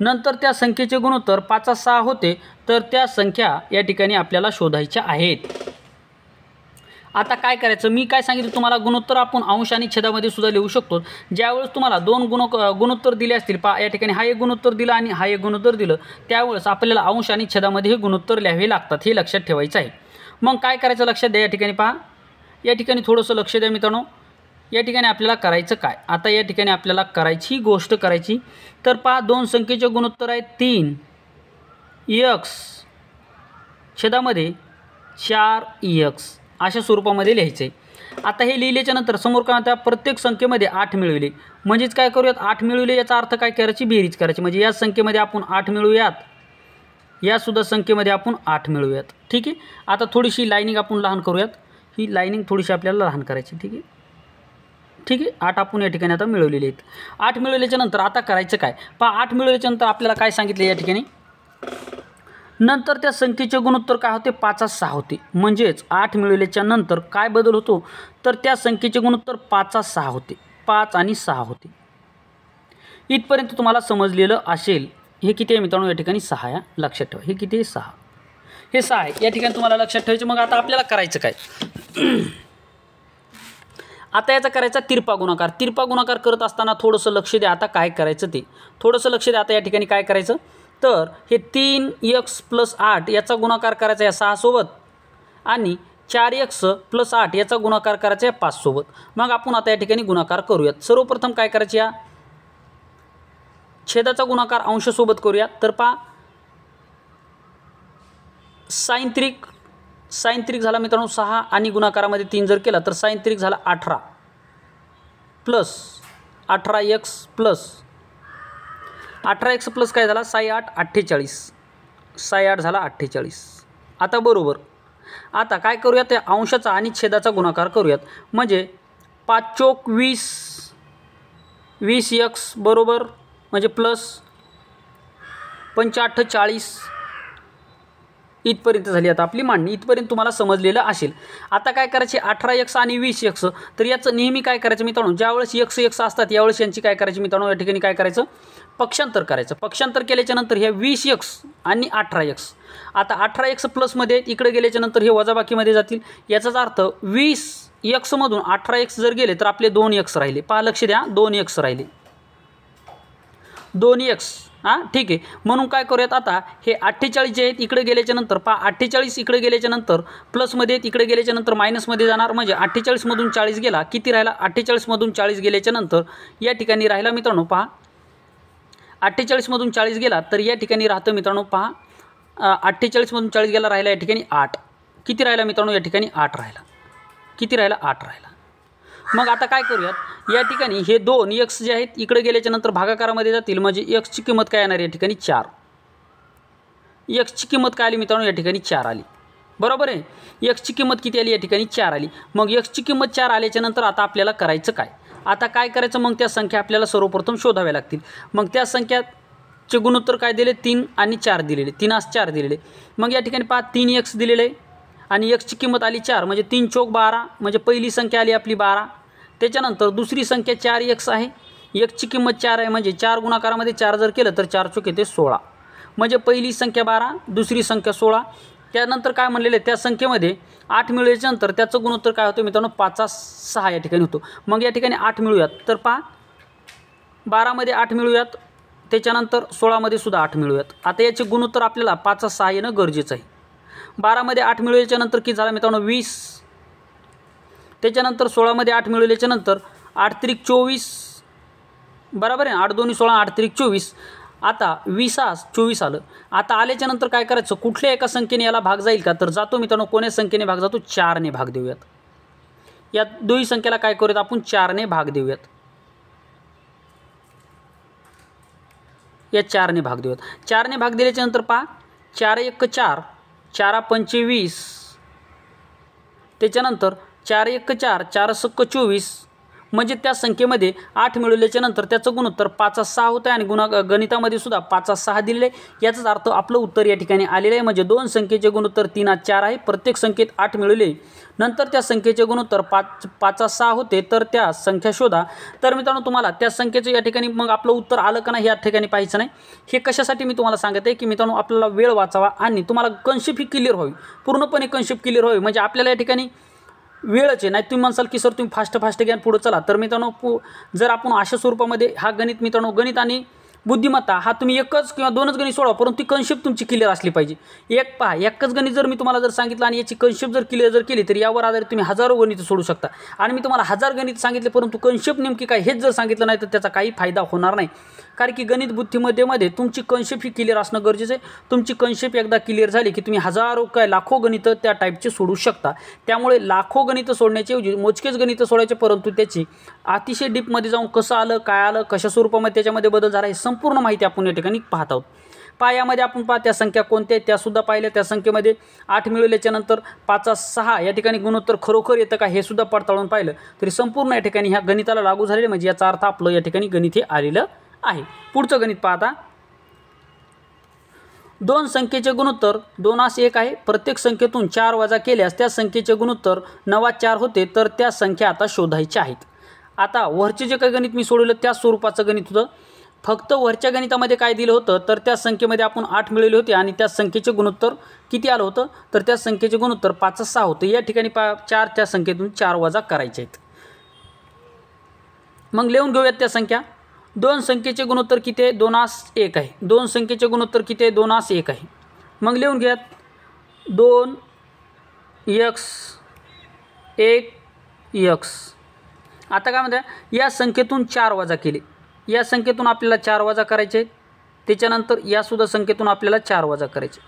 नंतर त्या संख्येचे गुणोत्तर 5-6 होते, तर त्या संख्या या ठिकाणी आपल्याला शोधायच्या आहेत. आता काय करायचं, मी काय सांगितलं तुम्हाला, गुणोत्तर आपण अंश आणि छेदामध्ये सुद्धा लिहू शकतो. ज्यावेळेस तुम्हाला दोन गुणोत्तर दिले असतील, पहा या ठिकाणी हा एक गुणोत्तर दिलं आणि हा एक गुणोत्तर दिलं, त्यावेळेस आपल्याला अंश आणि छेदामध्ये हे गुणोत्तर लिहावे लागतात, हे लक्षात ठेवायचं आहे. मग काय करायचं लक्षात द्या. या ठिकाणी पहा, या ठिकाणी थोडंसं लक्ष द्या मित्रांनो. या ठिकाणी आपल्याला करायचं काय, आता या ठिकाणी आपल्याला करायची गोष्ट करायची, तर पहा दोन संख्येचे गुणोत्तर आहेत 3x छेदामध्ये 4x अशा स्वरूपामध्ये लिहायचं आहे. आता हे लिहिल्याच्या नंतर समोर काय होतं, प्रत्येक संख्येमध्ये 8 मिळविले, म्हणजेच काय करूयात, 8 मिळविले याचा अर्थ काय करायची, बेरीज करायची. म्हणजे या संख्येमध्ये आपण 8 मिळवूयात, यासुद्धा संख्येमध्ये आपण 8 मिळवूयात. ठीक आहे, आता थोडीशी लाईनिंग आपण लहान करूयात, ही लाईनिंग थोडीशी आपल्याला लहान करायची. ठीक आहे, 8 आपण या ठिकाणी आता मिळवलेले आहेत. 8 मिळवल्याच्या नंतर आता करायचं काय, पहा 8 मिळवल्याच्या नंतर आपल्याला काय सांगितले या ठिकाणी, नंतर त्या संख्येचे गुणोत्तर काय होते, 5-6 होते. म्हणजेच 8 मिळवल्याच्या नंतर काय बदल होतो, तर त्या संख्येचे गुणोत्तर 5-6 होते, 5 आणि 6 होते. इथपर्यंत तुम्हाला समजलेलं असेल. हे किती आहे मित्रांनो, या ठिकाणी 6 आहे, लक्षात ठेवा. हे किती आहे, 6. हे 6 आहे, या ठिकाणी तुम्हाला लक्षात ठेवायचं. मग आता आपल्याला करायचं काय, आता याचा करायचा तिरपा गुणाकार करत असताना थोडंसं लक्ष द्या. आता काय करायचं ते थोडंसं लक्ष द्या. आता या ठिकाणी काय करायचं, तर हे 3x + 8 याचा गुणाकार करायचा या 6 सोबत आणि 4x + 8 याचा गुणाकार करायचा या 5 सोबत. मग आपण आता या ठिकाणी गुणाकार करूयात. सर्वप्रथम काय करायचे, या छेदाचा गुणाकार अंशासोबत करूयात. तर पहा साइन त्रिक झाला मित्रांनो 6 आणि गुणाकारामध्ये 3 जर केला तर साइन त्रिक झाला 18 plus 18x plus 18x plus काय झाला 6 8 48, 6 8 झाला 48. आता बरोबर, आता काय करूयात, त्या अंशाचा आणि छेदाचा गुणाकार करूयात. म्हणजे 5 चोक 20, 20x बरोबर म्हणजे प्लस 5 8 40. इथपर्यंत झाली आता आपली मांडणी. इथपर्यंत तुम्हाला समजलेलं असेल. आता काय करायचे, 18x आणि 20x, तर याचं नेहमी काय करायचं मित्रांनो, ज्यावेळेस x असतात यावेळेस यांची काय करायची मित्रांनो, या ठिकाणी काय करायचं, पक्षांतर करायचं. पक्षांतर केल्याच्या नंतर हे 20x आणि 18x, आता 18x प्लसमध्ये इकडे गेल्याच्या नंतर हे वजाबाकीमध्ये जातील. याचाच अर्थ 20x मधून 18x जर गेले तर आपले 2x राहिले. पहा लक्ष द्या, 2x राहिले, 2x. हां ठीक आहे. म्हणून काय करूयात, आता हे 48 जे आहेत इकडे गेल्याच्या नंतर पहा 48 इकडे गेल्याच्या नंतर प्लसमध्ये इकडे गेल्याच्या नंतर मायनसमध्ये जाणार. म्हणजे 48 मधून 40 गेला, किती राहिला, 48 मधून 40 गेल्याच्या नंतर या ठिकाणी राहिला मित्रांनो, पहा 48 मधून 40 गेला तर या ठिकाणी राहतं मित्रांनो, पहा 48 मधून 40 गेला, राहिला या ठिकाणी 8. किती राहिला मित्रांनो, या ठिकाणी 8 राहिला. किती राहिला, 8 राहिला. मग आता काय करूयात, या ठिकाणी हे 2x जे आहेत इकडे गेल्याच्या नंतर भागाकारामध्ये जातील. म्हणजे x ची किंमत काय येणार, या ठिकाणी 4. x ची किंमत काय आली मित्रांनो, या ठिकाणी 4 आली. बरोबर आहे, x ची किंमत किती आली, या ठिकाणी 4 आली. मग x ची किंमत 4 आल्याच्या नंतर आता आपल्याला करायचं काय, आता काय करायचं, मग त्या संख्या आपल्याला सर्वप्रथम शोधाव्या लागतील. मग त्या संख्याचे गुणोत्तर काय दिले, 3 आणि 4 दिलेले, 3 4 दिलेले. मग या ठिकाणी पहा 3x दिलेले आणि x ची किंमत आली 4, म्हणजे 3 चौक 12, म्हणजे पहिली संख्या आली आपली 12. त्याच्यानंतर दुसरी संख्या 4x आहे, x ची किंमत 4 आहे, म्हणजे 4 गुणाकारामध्ये 4 जर केलं तर 4 चौक येते 16. म्हणजे पहिली संख्या 12, दुसरी संख्या 16. त्यानंतर काय म्हणलेले, त्या संख्येमध्ये 8 मिळवल्याच्या नंतर त्याचं गुणोत्तर काय होतं मित्रांनो, 5-6 या ठिकाणी होतो. मग या ठिकाणी 8 मिळूयात, तर पहा 12 मध्ये 8 मिळूयात, त्याच्यानंतर 16मध्ये सुद्धा 8 मिळवूयात. आता याचे गुणोत्तर आपल्याला 5 6 येणं गरजेचं आहे. 12मध्ये 8 मिळवल्याच्यानंतर किती झालं मित्रांनो 20. त्याच्यानंतर 16मध्ये 8 मिळवल्याच्यानंतर 8 त्रिक 24 बरोबर आहे. 8 2 16 8 त्रिक 24. आता 20 24 आलं. आता आल्याच्यानंतर काय करायचं, कुठल्या एका संख्येने याला भाग जाईल का, तर जातो मित्रांनो. कोण्या संख्येने भाग जातो, 4ने भाग देऊयात. या दोन्ही संख्येला काय करूयात आपण, 4ने भाग देऊयात. या 4ने भाग देऊयात. 4ने भाग दिल्याच्यानंतर पहा 4 1 4 4 5 20. त्याच्यानंतर 4 1 4 4 6 24. म्हणजे त्या संख्येमध्ये 8 मिळवल्याच्यानंतर त्याचं गुणोत्तर 5 6 होतं आणि गणितामध्ये सुद्धा 5 6 दिलेले. याचाच अर्थ आपलं उत्तर या ठिकाणी आलेलं आहे. म्हणजे दोन संख्येचे गुणोत्तर 3 4 आहे. प्रत्येक संख्येत 8 मिळवले नंतर त्या संख्येचे गुणोत्तर 5 6 होते. तर त्या संख्या शोधा. तर मित्रांनो तुम्हाला त्या संख्येचं या ठिकाणी मग आपलं उत्तर आलं का नाही या ठिकाणी पाहायचं नाही. हे कशासाठी मी तुम्हाला सांगत आहे की मित्रांनो आपल्याला वेळ वाचावा आणि तुम्हाला कन्सेप्ट ही क्लिअर व्हावी, पूर्णपणे कन्सेप्ट क्लिअर व्हावी. म्हणजे आपल्याला या ठिकाणी वेळच आहे. नाही तुम्ही म्हणसाल की सर तुम्ही फास्ट घ्या पुढे चला. तर मित्रांनो जर आपण अशा स्वरूपामध्ये हा गणित मित्रांनो गणित आणि बुद्धिमत्ता हा तुम्ही एकच किंवा दोनच गणित सोडवा, परंतु ती कन्सेप्ट तुमची क्लिअर असली पाहिजे. एकच गणित जर मी तुम्हाला जर सांगितलं आणि याची कन्सेप्ट जर क्लिअर जर केली तर यावर आधारित तुम्ही हजारो गणित सोडू शकता. आणि मी तुम्हाला 1000 गणित सांगितले परंतु कन्सेप्ट नेमकी काय हेच जर सांगितलं नाही तर त्याचा काही फायदा होणार नाही. कारण की गणित बुद्धिमत्तेमध्ये तुमची कन्सेप्ट ही क्लिअर असणं गरजेचं आहे. तुमची कन्सेप्ट एकदा क्लिअर झाली की तुम्ही हजारो काय लाखो गणितं त्या टाईपचे सोडू शकता. त्यामुळे लाखो गणितं सोडण्याचे मोजकेच गणितं सोडायचे, परंतु त्याची अतिशय डीपमध्ये जाऊन कसं आलं, काय आलं, कशा स्वरूपामध्ये त्याच्यामध्ये बदल झाला हे संपूर्ण माहिती आपण या ठिकाणी पाहत आहोत. यामध्ये आपण त्या संख्या कोणत्या आहेत त्यासुद्धा पाहिल्या. त्या संख्येमध्ये 8 मिळवल्याच्यानंतर 5 6 या ठिकाणी गुणोत्तर खरोखर येतं का हे सुद्धा पडताळून पाहिलं तरी संपूर्ण या ठिकाणी ह्या गणिताला लागू झालेले. म्हणजे याचा अर्थ आपलं या ठिकाणी गणित हे आलेलं आहे. पुढचं गणित पाहता. दोन संख्येचे गुणोत्तर 2 1 आहे. प्रत्येक संख्येतून 4 वजा केल्यास त्या संख्येचे गुणोत्तर 9 4 होते. तर त्या संख्या आता शोधायच्या आहेत. आता वरचे जे काही गणित मी सोडवलं त्या स्वरूपाचं गणित होतं. फक्त वरच्या गणितामध्ये काय दिलं होतं तर त्या संख्येमध्ये आपण 8 मिळवले होते आणि त्या संख्येचे गुणोत्तर किती आलं होतं तर त्या संख्येचे गुणोत्तर 5 6 होते. या ठिकाणी 4 त्या संख्येतून 4 वजा करायचे आहेत. मग लिहून घेऊयात त्या संख्या. दोन संख्येचे गुणोत्तर किती आहे 2 1 आहे. दोन संख्येचे गुणोत्तर किती आहे 2 1 आहे. मग लिहून घ्यात 2 x 1 x. आता काय म्हणतात या संख्येतून 4 वजा केले. या संख्येतून आपल्याला 4 वजा करायचे आहेत. त्याच्यानंतर यासुद्धा संख्येतून आपल्याला 4 वजा करायचे.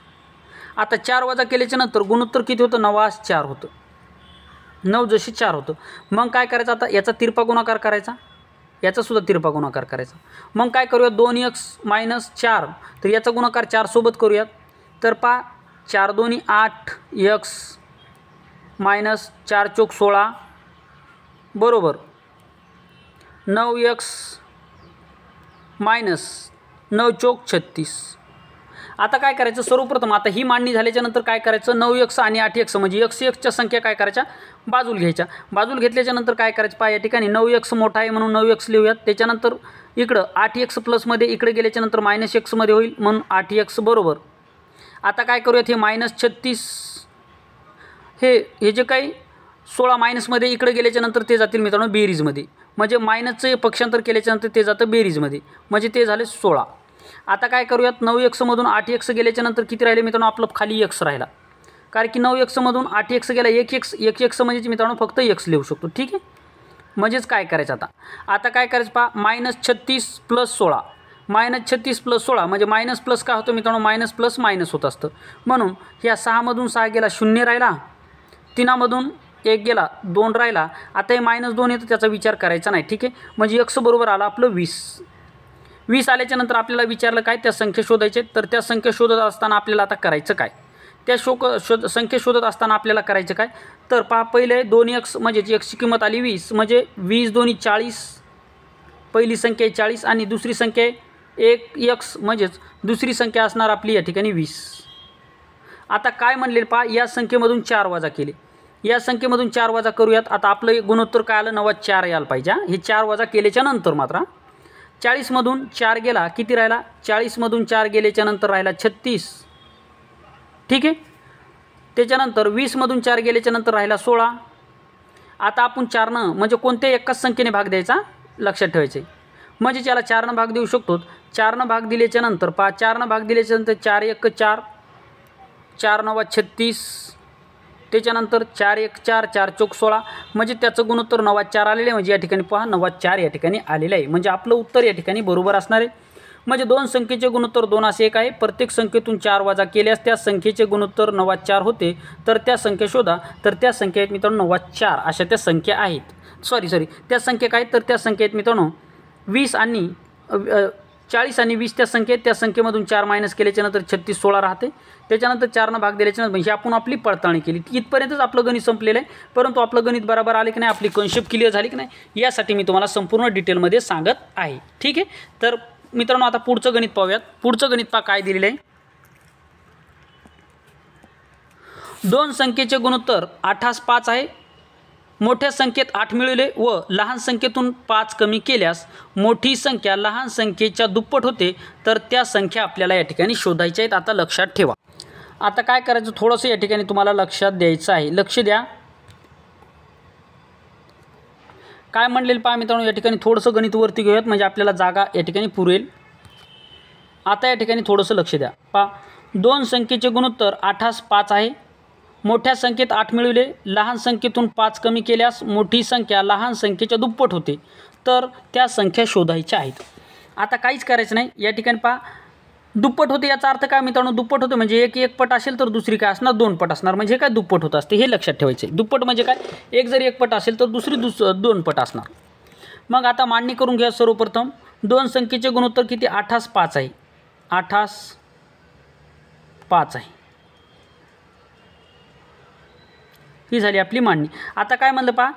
आता 4 वजा केल्याच्या नंतर गुणोत्तर किती होतं 9 4 होतं. 9 जशी 4 होतं. मग काय करायचं आता याचा तिरपा गुणाकार करायचा, याचा सुद्धा तिरपा गुणाकार करायचा. मग काय करूयात 2x - 4 तर याचा गुणाकार 4 सोबत करूयात. तर 4 2 8 x - 4 चौक 16 बरोबर 9x - 9 चौक 36. आता काय करायचं सर्वप्रथम आता ही मांडणी झाल्याच्यानंतर काय करायचं 9x आणि 8x म्हणजे x च्या संख्या काय करायच्या बाजूला घ्यायच्या. बाजूला घेतल्याच्यानंतर काय करायचं या ठिकाणी 9x मोठा आहे म्हणून 9x लिहूयात. त्याच्यानंतर इकडं 8x प्लसमध्ये इकडे गेल्याच्यानंतर -x मध्ये होईल म्हणून 8x बरोबर. आता काय करूयात हे -36 हे जे काही 16 मायनसमध्ये इकडे गेल्याच्यानंतर ते जातील मित्रांनो बेरीजमध्ये. म्हणजे मायनसचं पक्षांतर केल्याच्यानंतर ते जातं बेरीजमध्ये म्हणजे ते झाले 16. आता काय करूयात 9x मधून 8x गेल्याच्यानंतर किती राहिले मित्रांनो आपलं खाली x राहिला. कारण की 9x मधून 8x गेला 1x म्हणजे मित्रांनो फक्त x लिहू शकतो. ठीक आहे. म्हणजेच काय करायचं आता काय करायचं पहा -36 + 16 -36 + 16 म्हणजे मायनस प्लस काय होतं मित्रांनो मायनस प्लस मायनस होत असतं. म्हणून ह्या 6 मधून 6 गेला 0 राहिला. 3 मधून 1 गेला 2 राहिला. आता हे -2 येतं त्याचा विचार करायचा नाही. ठीक आहे. म्हणजे x बरोबर आला आपलं 20 आल्याच्यानंतर आपल्याला विचारलं काय त्या संख्या शोधायचे. तर त्या संख्या शोधत असताना आपल्याला आता करायचं काय त्या संख्या शोधत असताना आपल्याला करायचं काय तर पहा पहिले 2x म्हणजे xची किंमत आली 20 म्हणजे 20 2 40. पहिली संख्या आहे 40 आणि दुसरी संख्या आहे 1x म्हणजेच दुसरी संख्या असणार आपली या ठिकाणी 20. आता काय म्हणले पहा या संख्येमधून 4 वजा केले. या संख्येमधून 4 वजा करूयात. आता आपलं गुणोत्तर काय आलं 9 4 यायला पाहिजे. हे 4 वजा केल्याच्या नंतर मात्र 40 मधून 4 गेला किती राहिला 40 मधून 4 गेल्याच्या नंतर राहिला 36. ठीक आहे. त्याच्यानंतर 20 मधून 4 गेल्याच्या नंतर राहिला 16. आता आपण 4 न म्हणजे कोणत्या एकाच संख्येने भाग द्यायचा लक्षात ठेवायचे. म्हणजे याला 4 भाग देऊ शकतो. 4 भाग दिल्याच्या नंतर 4 भाग दिल्याच्या नंतर 4 1 4, 4 9 36, त्याच्यानंतर 4 1 4, 4 चौक 16, म्हणजे त्याचं गुणोत्तर 9 4 आलेले आहे. म्हणजे या ठिकाणी पहा 9 4 या ठिकाणी आलेलं आहे. म्हणजे आपलं उत्तर या ठिकाणी बरोबर असणार आहे. म्हणजे दोन संख्येचे गुणोत्तर 2 असे एक आहे. प्रत्येक संख्येतून 4 वजा केल्यास त्या संख्येचे गुणोत्तर 9 4 होते. तर त्या संख्या शोधा. तर त्या संख्या आहेत मित्रांनो 9 4 अशा त्या संख्या आहेत. सॉरी त्या संख्या काय, तर त्या संख्या आहेत मित्रांनो 20 आणि 40 आणि 20 त्या संख्येत. त्या संख्येमधून 4 मायनस केल्याच्यानंतर 36 16 राहते. त्याच्यानंतर 4 भाग दिल्याच्यानंतर म्हणजे आपण आपली पडताळणी केली. इथपर्यंतच आपलं गणित संपलेलं आहे. परंतु आपलं गणित बरोबर आले की नाही, आपली कन्सेप्ट क्लिअर झाली की नाही, यासाठी मी तुम्हाला संपूर्ण डिटेलमध्ये सांगत आहे. ठीक आहे. तर मित्रांनो आता पुढचं गणित पाहूयात. पुढचं गणित पहा काय दिलेलं आहे. दोन संख्येचे गुणोत्तर 8 5 आहे. मोठ्या संख्येत 8 मिळवले व लहान संख्येतून 5 कमी केल्यास मोठी संख्या लहान संख्येच्या दुप्पट होते. तर त्या संख्या आपल्याला या ठिकाणी शोधायच्या आहेत. आता लक्षात ठेवा. आता काय करायचं, थोडंसं या ठिकाणी तुम्हाला लक्षात द्यायचं आहे. लक्ष द्या. काय म्हणलेलं पहा मित्रांनो, या ठिकाणी थोडंसं गणित वरती घेऊयात म्हणजे आपल्याला जागा या ठिकाणी पुरेल. आता या ठिकाणी थोडंसं लक्ष द्या. पहा, दोन संख्येचे गुणोत्तर 8 5 आहे. मोठ्या संख्येत 8 मिळवले, लहान संख्येतून 5 कमी केल्यास मोठी संख्या लहान संख्येच्या दुप्पट होते. तर त्या संख्या शोधायच्या आहेत. आता काहीच करायचं नाही. या ठिकाणी पहा, दुप्पट होते याचा अर्थ काय मित्रांनो, दुप्पट होते म्हणजे एक पट असेल तर दुसरी काय असणार, 2 पट असणार. म्हणजे काय दुप्पट होत असते हे लक्षात ठेवायचे. दुप्पट म्हणजे काय, एक जर 1 पट असेल तर दुसरी 2 पट असणार. मग आता मांडणी करून घ्या. सर्वप्रथम दोन संख्येचे गुणोत्तर किती, 8 5 आहे. 8 5 आहे. ही झाली आपली मांडणी. आता काय म्हणलं पहा,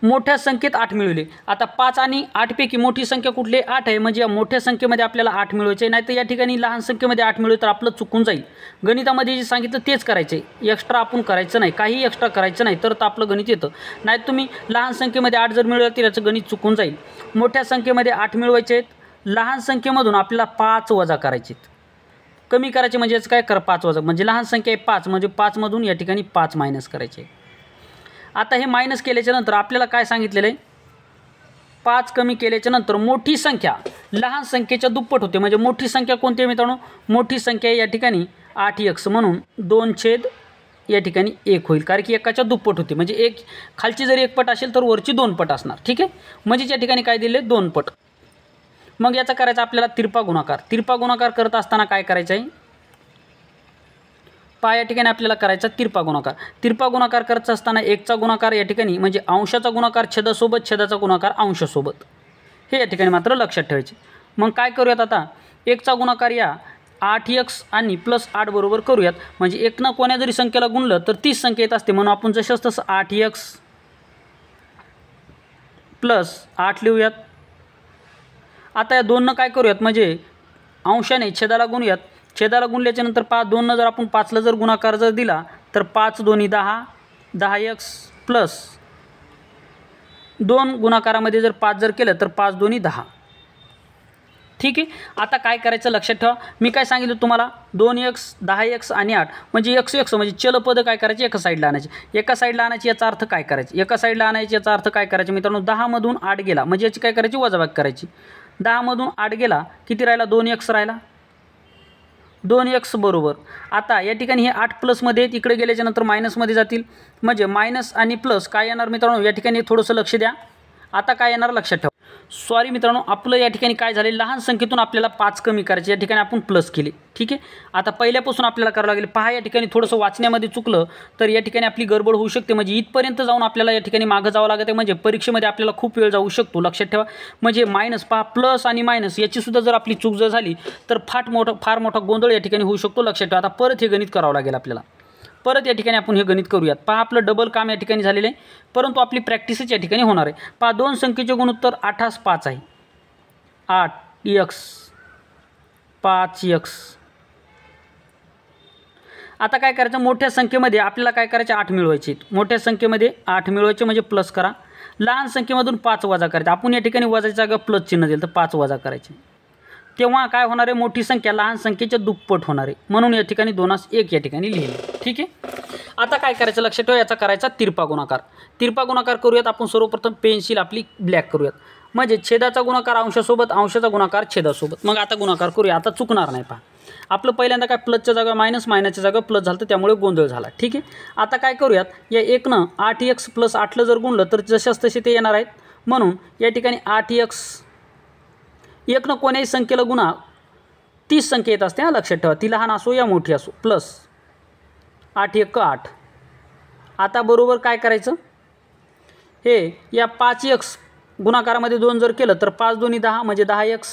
मोठ्या संख्येत 8 मिळवले. आता 5 आणि 8 पैकी मोठी संख्या कुठली, 8 आहे. म्हणजे मोठ्या संख्येमध्ये आपल्याला 8 मिळवायचे, नाही तर या ठिकाणी लहान संख्येमध्ये 8 मिळवले तर आपलं चुकून जाईल. गणितामध्ये जे सांगितलं तेच करायचे, एक्स्ट्रा आपण करायचं नाही, काही एक्स्ट्रा करायचं नाही, तर आपलं गणित येतं. नाही तुम्ही लहान संख्येमध्ये 8 जर मिळवलं तर याचं गणित चुकून जाईल. मोठ्या संख्येमध्ये 8 मिळवायचे आहेत. लहान संख्येमधून आपल्याला 5 वजा करायचे आहेत. कमी करायचे म्हणजे याचं काय करा, 5 वजा म्हणजे लहान संख्या आहे 5, म्हणजे 5 मधून या ठिकाणी 5 मायनस करायचे. आता हे मायनस केल्याच्या नंतर आपल्याला काय सांगितलेलं आहे, 5 कमी केल्याच्या नंतर मोठी संख्या लहान संख्येच्या दुप्पट होते. म्हणजे मोठी संख्या कोणती आहे मित्रांनो, मोठी संख्या या ठिकाणी 8x म्हणून 2 या ठिकाणी 1 होईल. कारण की एकाच्या दुप्पट होते. म्हणजे एक खालची जर 1 पट असेल तर वरची 2 पट असणार. ठीक आहे. म्हणजे या ठिकाणी काय दिले, 2 पट. मग याचा करायचा आपल्याला तिरपा गुणाकार. तिरपा गुणाकार करत असताना काय करायचं आहे, पहा या ठिकाणी आपल्याला करायचा तिरपा गुणाकार. तिरपा गुणाकार करत असताना 1चा गुणाकार या ठिकाणी म्हणजे अंशाचा गुणाकार छेदासोबत, छेदाचा गुणाकार अंशासोबत, हे या ठिकाणी मात्र लक्षात ठेवायचे. मग काय करूयात आता, 1चा गुणाकार या 8x आणि +8 बरोबर करूयात. म्हणजे 1 कोण्या जरी संख्येला गुणलं तर 30 संख्या येत असते. म्हणून आपण जसंच तसं 8x +8 लिहूयात. आता या 2 काय करूयात, म्हणजे अंशाने छेदाला गुणूयात. छेदाला गुणल्याच्या नंतर 2 जर आपण 5ला जर गुणाकार जर दिला तर 5 2 10, 10x प्लस 2 गुणाकारामध्ये जर 5 जर केलं तर 5 2 10. ठीक आहे. आता काय करायचं लक्षात ठेवा, मी काय सांगितलं तुम्हाला, 2x 10x आणि 8 म्हणजे x म्हणजे चलपद काय करायचे, एका साईडला आणायचे. एका साईडला आणायची याचा अर्थ काय करायचे, एका साईडला आणायची याचा अर्थ काय करायचे मित्रांनो, 10 मधून 8 गेला म्हणजे याची काय करायची, वजाबाकी करायची. 10 मधून 8 गेला किती राहिला, 2x राहिला. 2x बरोबर. आता या ठिकाणी हे 8 प्लसमध्ये तिकडे गेल्याच्या नंतर मायनसमध्ये जातील. म्हणजे मायनस आणि प्लस काय येणार मित्रांनो, या ठिकाणी थोडंसं लक्ष द्या. आता काय येणार लक्षात ठेवा. सॉरी मित्रांनो, आपलं या ठिकाणी काय झाले, लहान संख्येतून आपल्याला 5 कमी करायचे, या ठिकाणी आपण प्लस केले. ठीक आहे. आता पहिल्यापासून आपल्याला करावं लागेल. पहा या ठिकाणी थोडंसं वाचण्यामध्ये चुकलं तर या ठिकाणी आपली गडबड होऊ शकते. म्हणजे इथपर्यंत जाऊन आपल्याला या ठिकाणी मागं जावं लागतं. म्हणजे परीक्षेमध्ये आपल्याला खूप वेळ जाऊ शकतो. लक्षात ठेवा. म्हणजे मायनस पहा, प्लस आणि मायनस याचीसुद्धा जर आपली चूक जर झाली तर फार मोठा गोंधळ या ठिकाणी होऊ शकतो. लक्षात ठेवा. आता परत हे गणित करावं लागेल आपल्याला. परत या ठिकाणी आपण हे गणित करूयात. पहा आपलं डबल काम या ठिकाणी झालेलं आहे, परंतु आपली प्रॅक्टिसच या ठिकाणी होणार आहे. पहा दोन संख्येचे गुणोत्तर 8 5 आहे. 8x 5x. आता काय करायचं, मोठ्या संख्येमध्ये आपल्याला काय करायचे, 8 मिळवायचे. मोठ्या संख्येमध्ये 8 मिळवायचे म्हणजे प्लस करा. लहान संख्येमधून 5 वजा करायचं. आपण या ठिकाणी वजाच्या जागा प्लस चिन्ह दिलं तर 5 वजा करायचे. तेव्हा काय होणार आहे, मोठी संख्या लहान संख्येच्या दुप्पट होणार आहे. म्हणून या ठिकाणी 2 1 या ठिकाणी लिहिले. ठीक आहे. आता काय करायचं लक्षात ठेवा, याचा करायचा तिरपा गुणाकार. तिरपा गुणाकार करूयात आपण. सर्वप्रथम पेन्सिल आपली ब्लॅक करूयात. म्हणजे छेदाचा गुणाकार अंशासोबत, अंशाचा गुणाकार छेदासोबत. मग आता गुणाकार करूया. आता चुकणार नाही. पहा आपलं पहिल्यांदा काय प्लसच्या जागा मायनस, मायनसच्या जागा प्लस झालं, तर त्यामुळे गोंधळ झाला. ठीक आहे. आता काय करूयात, या 1नं 8x + 8ला जर गुणलं तर जशाच तसे ते येणार आहेत. म्हणून या ठिकाणी 8x 1नं कोण्याही संख्येला गुणा 30 संख्या येत असते. लक्षात ठेवा, ती लहान असो या मोठी असो. प्लस 8 × 8. आता बरोबर काय करायचं, हे या 5x गुणाकारामध्ये 2 जर केलं तर 5 × 2 = 10 म्हणजे 10x.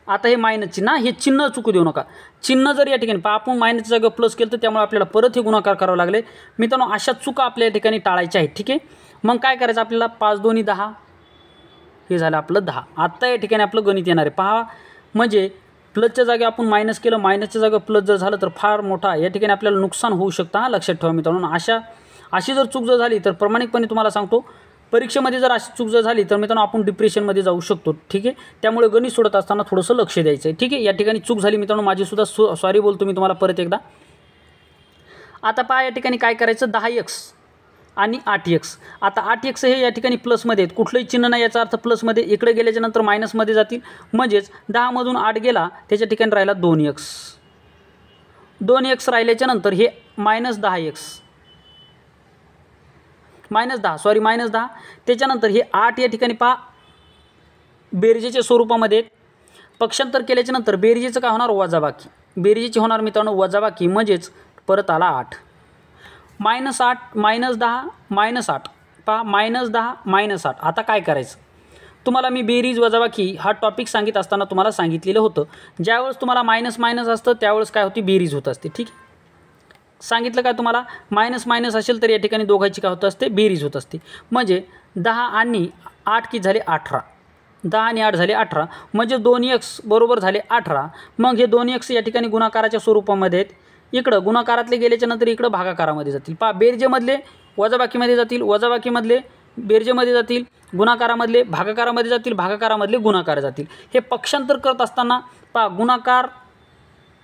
आता हे मायनस चिन्ह, हे चिन्ह चुकू देऊ नका. चिन्ह जर या ठिकाणी आपण मायनसच्या जागेवर प्लस केलं तर त्यामुळे आपल्याला परत हे गुणाकार करावं लागले. मित्रांनो अशा चुका आपल्या या ठिकाणी टाळायच्या आहेत. ठीक आहे. मग काय करायचं आपल्याला, 5 × 2 = 10, हे झालं आपलं 10. आत्ता या ठिकाणी आपलं गणित येणार आहे. पहा म्हणजे प्लसच्या जागी आपण मायनस केलं, मायनसच्या जागी प्लस जर झालं तर फार मोठा या ठिकाणी आपल्याला नुकसान होऊ शकतं. लक्षात ठेवा मित्रांनो. अशी जर चूक जर झाली तर प्रामाणिकपणे तुम्हाला सांगतो, परीक्षेमध्ये जर अशी चूक जर झाली तर मित्रांनो आपण डिप्रेशनमध्ये जाऊ शकतो. ठीक आहे. त्यामुळे गणित सोडत असताना थोडंसं लक्ष द्यायचं आहे. ठीक आहे. या ठिकाणी चूक झाली मित्रांनो, माझीसुद्धा सॉरी बोलतो मी तुम्हाला परत एकदा. आता पहा या ठिकाणी काय करायचं, 10x आणि 8x. आता 8x हे या ठिकाणी प्लसमध्ये आहेत, कुठलंही चिन्ह नाही, याचा अर्थ प्लसमध्ये. इकडे गेल्याच्या नंतर मायनसमध्ये जातील. म्हणजेच 10 मधून 8 गेला, त्याच्या ठिकाणी राहिला 2x. 2x राहिल्याच्या नंतर हे -10x, -10. त्याच्यानंतर हे 8 या ठिकाणी पहा बेरजेच्या स्वरूपामध्ये. पक्षांतर केल्याच्या नंतर बेरजेचं काय होणार, वजाबाकी. बेरजेची होणार मित्रांनो वजाबाकी. म्हणजेच परत आला 8. -8 -10 -8. पहा -10 -8. आता काय करायचं, तुम्हाला मी बेरीज वजाबाकी हा टॉपिक सांगित असताना तुम्हाला सांगितलेलं होतं. ज्यावेळेस तुम्हाला मायनस मायनस असतं त्यावेळेस काय होती, बेरीज होत असते. ठीक आहे. सांगितलं काय तुम्हाला, मायनस मायनस असेल तर या ठिकाणी दोघांची काय होत असते, बेरीज होत असते. म्हणजे 10 आणि 8 किती झाले, 18. 10 आणि 8 झाले 18. म्हणजे 2x बरोबर झाले 18. मग हे 2x या ठिकाणी गुणाकाराच्या स्वरूपामध्ये आहेत. इकडं गुणाकारातले गेल्याच्या नंतर इकडं भागाकारामध्ये जातील. पहा बेरजेमधले वजाबाकीमध्ये जातील, वजाबाकीमधले बेरजेमध्ये जातील, गुणाकारामधले भागाकारामध्ये जातील, भागाकारामधले गुणाकार जातील. हे पक्षांतर करत असताना पहा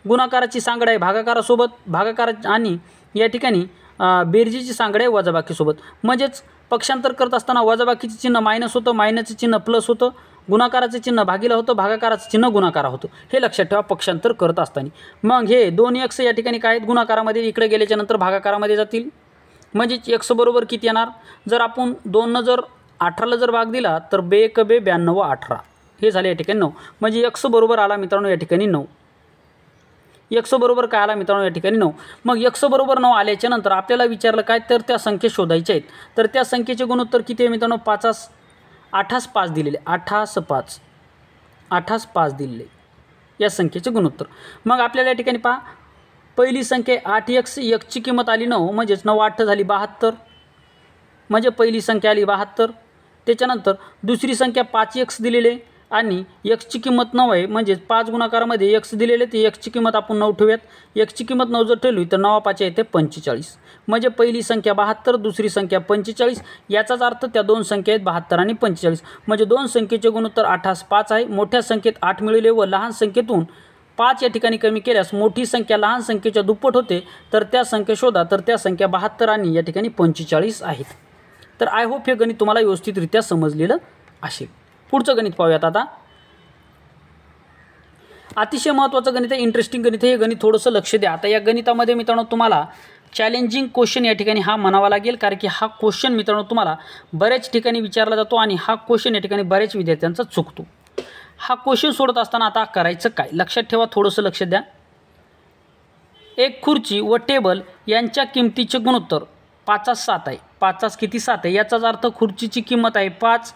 गुणाकाराची सांगड आहे भागाकारासोबत, भागाकार आणि या ठिकाणी बेरजेची सांगड आहे वजाबाकीसोबत. म्हणजेच पक्षांतर करत असताना वजाबाकीचे चिन्ह मायनस होतं, मायनसचे चिन्ह प्लस होतं, गुणाकाराचे चिन्ह भागीला होतं, भागाकाराचे चिन्ह गुणाकारा होतं. हे लक्षात ठेवा पक्षांतर करत असताना. मग हे 2x या ठिकाणी काय आहेत, गुणाकारामध्ये, इकडे गेल्याच्या नंतर भागाकारामध्ये जातील. म्हणजेच x बरोबर किती येणार, जर आपण 2 जर 18ला जर भाग दिला तर 2 × 2 = 92 18. हे झाले या ठिकाणी 9. म्हणजे x बरोबर आला मित्रांनो या ठिकाणी 9. x बरोबर काय आला मित्रांनो या ठिकाणी 9. मग x बरोबर 9 आल्याच्या नंतर आपल्याला विचारलं काय, तर त्या संख्या शोधायच्या आहेत. तर त्या संख्येचे गुणोत्तर किती आहे मित्रांनो, 8 5 दिलेले, 8 5 दिलेले या संख्येचे गुणोत्तर. मग आपल्याला या ठिकाणी पहा पहिली संख्या 8x, ची किंमत आली 9, म्हणजेच 9 8 झाली 72. म्हणजे पहिली संख्या आली 72. त्याच्यानंतर दुसरी संख्या 5x दिलेले आणि x ची किंमत 9 आहे. म्हणजेच 5 गुणाकारामध्ये x दिलेले, ते x ची किंमत आपण 9 ठेवूयात. x ची किंमत 9 जर ठेवली तर 9 5 येते 45. म्हणजे पहिली संख्या 72, दुसरी संख्या 45. याचाच अर्थ त्या दोन संख्या आहेत 72 आणि 45. म्हणजे दोन संख्येचे गुणोत्तर 8 5 आहे. मोठ्या संख्येत 8 मिळवले व लहान संख्येतून 5 या ठिकाणी कमी केल्यास मोठी संख्या लहान संख्येच्या दुप्पट होते. तर त्या संख्या शोधा. तर त्या संख्या 72 आणि या ठिकाणी 45 आहेत. तर आय होप हे गणित तुम्हाला व्यवस्थितरित्या समजलेलं असेल. पुढचं गणित पाहूयात आता. अतिशय महत्त्वाचं गणित आहे, इंटरेस्टिंग गणित आहे. हे गणित थोडंसं लक्ष द्या. आता या गणितामध्ये मित्रांनो तुम्हाला चॅलेंजिंग क्वेश्चन या ठिकाणी हा म्हणावा लागेल, कारण की हा क्वेश्चन मित्रांनो तुम्हाला बऱ्याच ठिकाणी विचारला जातो आणि हा क्वेश्चन या ठिकाणी बऱ्याच विद्यार्थ्यांचा चुकतो. हा क्वेश्चन सोडत असताना आता करायचं काय, लक्षात ठेवा, थोडंसं लक्ष द्या. एक खुर्ची व टेबल यांच्या किमतीचे गुणोत्तर 5 7 आहे. 5 किती 7 आहे. याचाच अर्थ खुर्चीची किंमत आहे 5,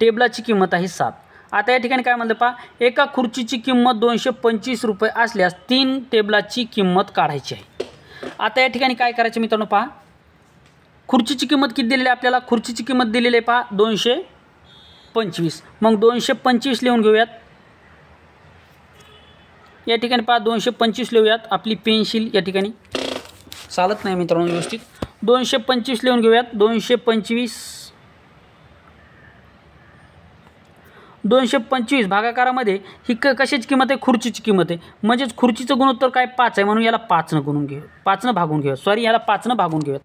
टेबलाची किंमत आहे 7. आता या ठिकाणी काय म्हणलं पहा, एका खुर्चीची किंमत 225 रुपये असल्यास 3 टेबलाची किंमत काढायची आहे. आता या ठिकाणी काय करायचं मित्रांनो पहा, खुर्चीची किंमत किती दिलेली आहे आपल्याला, खुर्चीची किंमत दिलेली आहे पहा 225. मग 225 लिहून घेऊयात. या ठिकाणी पहा 225 लिहूयात. आपली पेन्सिल या ठिकाणी चालत नाही मित्रांनो व्यवस्थित. 225 लिहून घेऊयात. 225 भागाकारामध्ये ही कशाची किंमत आहे? खुर्चीची किंमत आहे. म्हणजेच खुर्चीचं गुणोत्तर काय? 5 आहे, म्हणून याला 5 न गुणून घेऊया, 5 न भागून घेऊया, सॉरी याला 5 न भागून घेऊयात.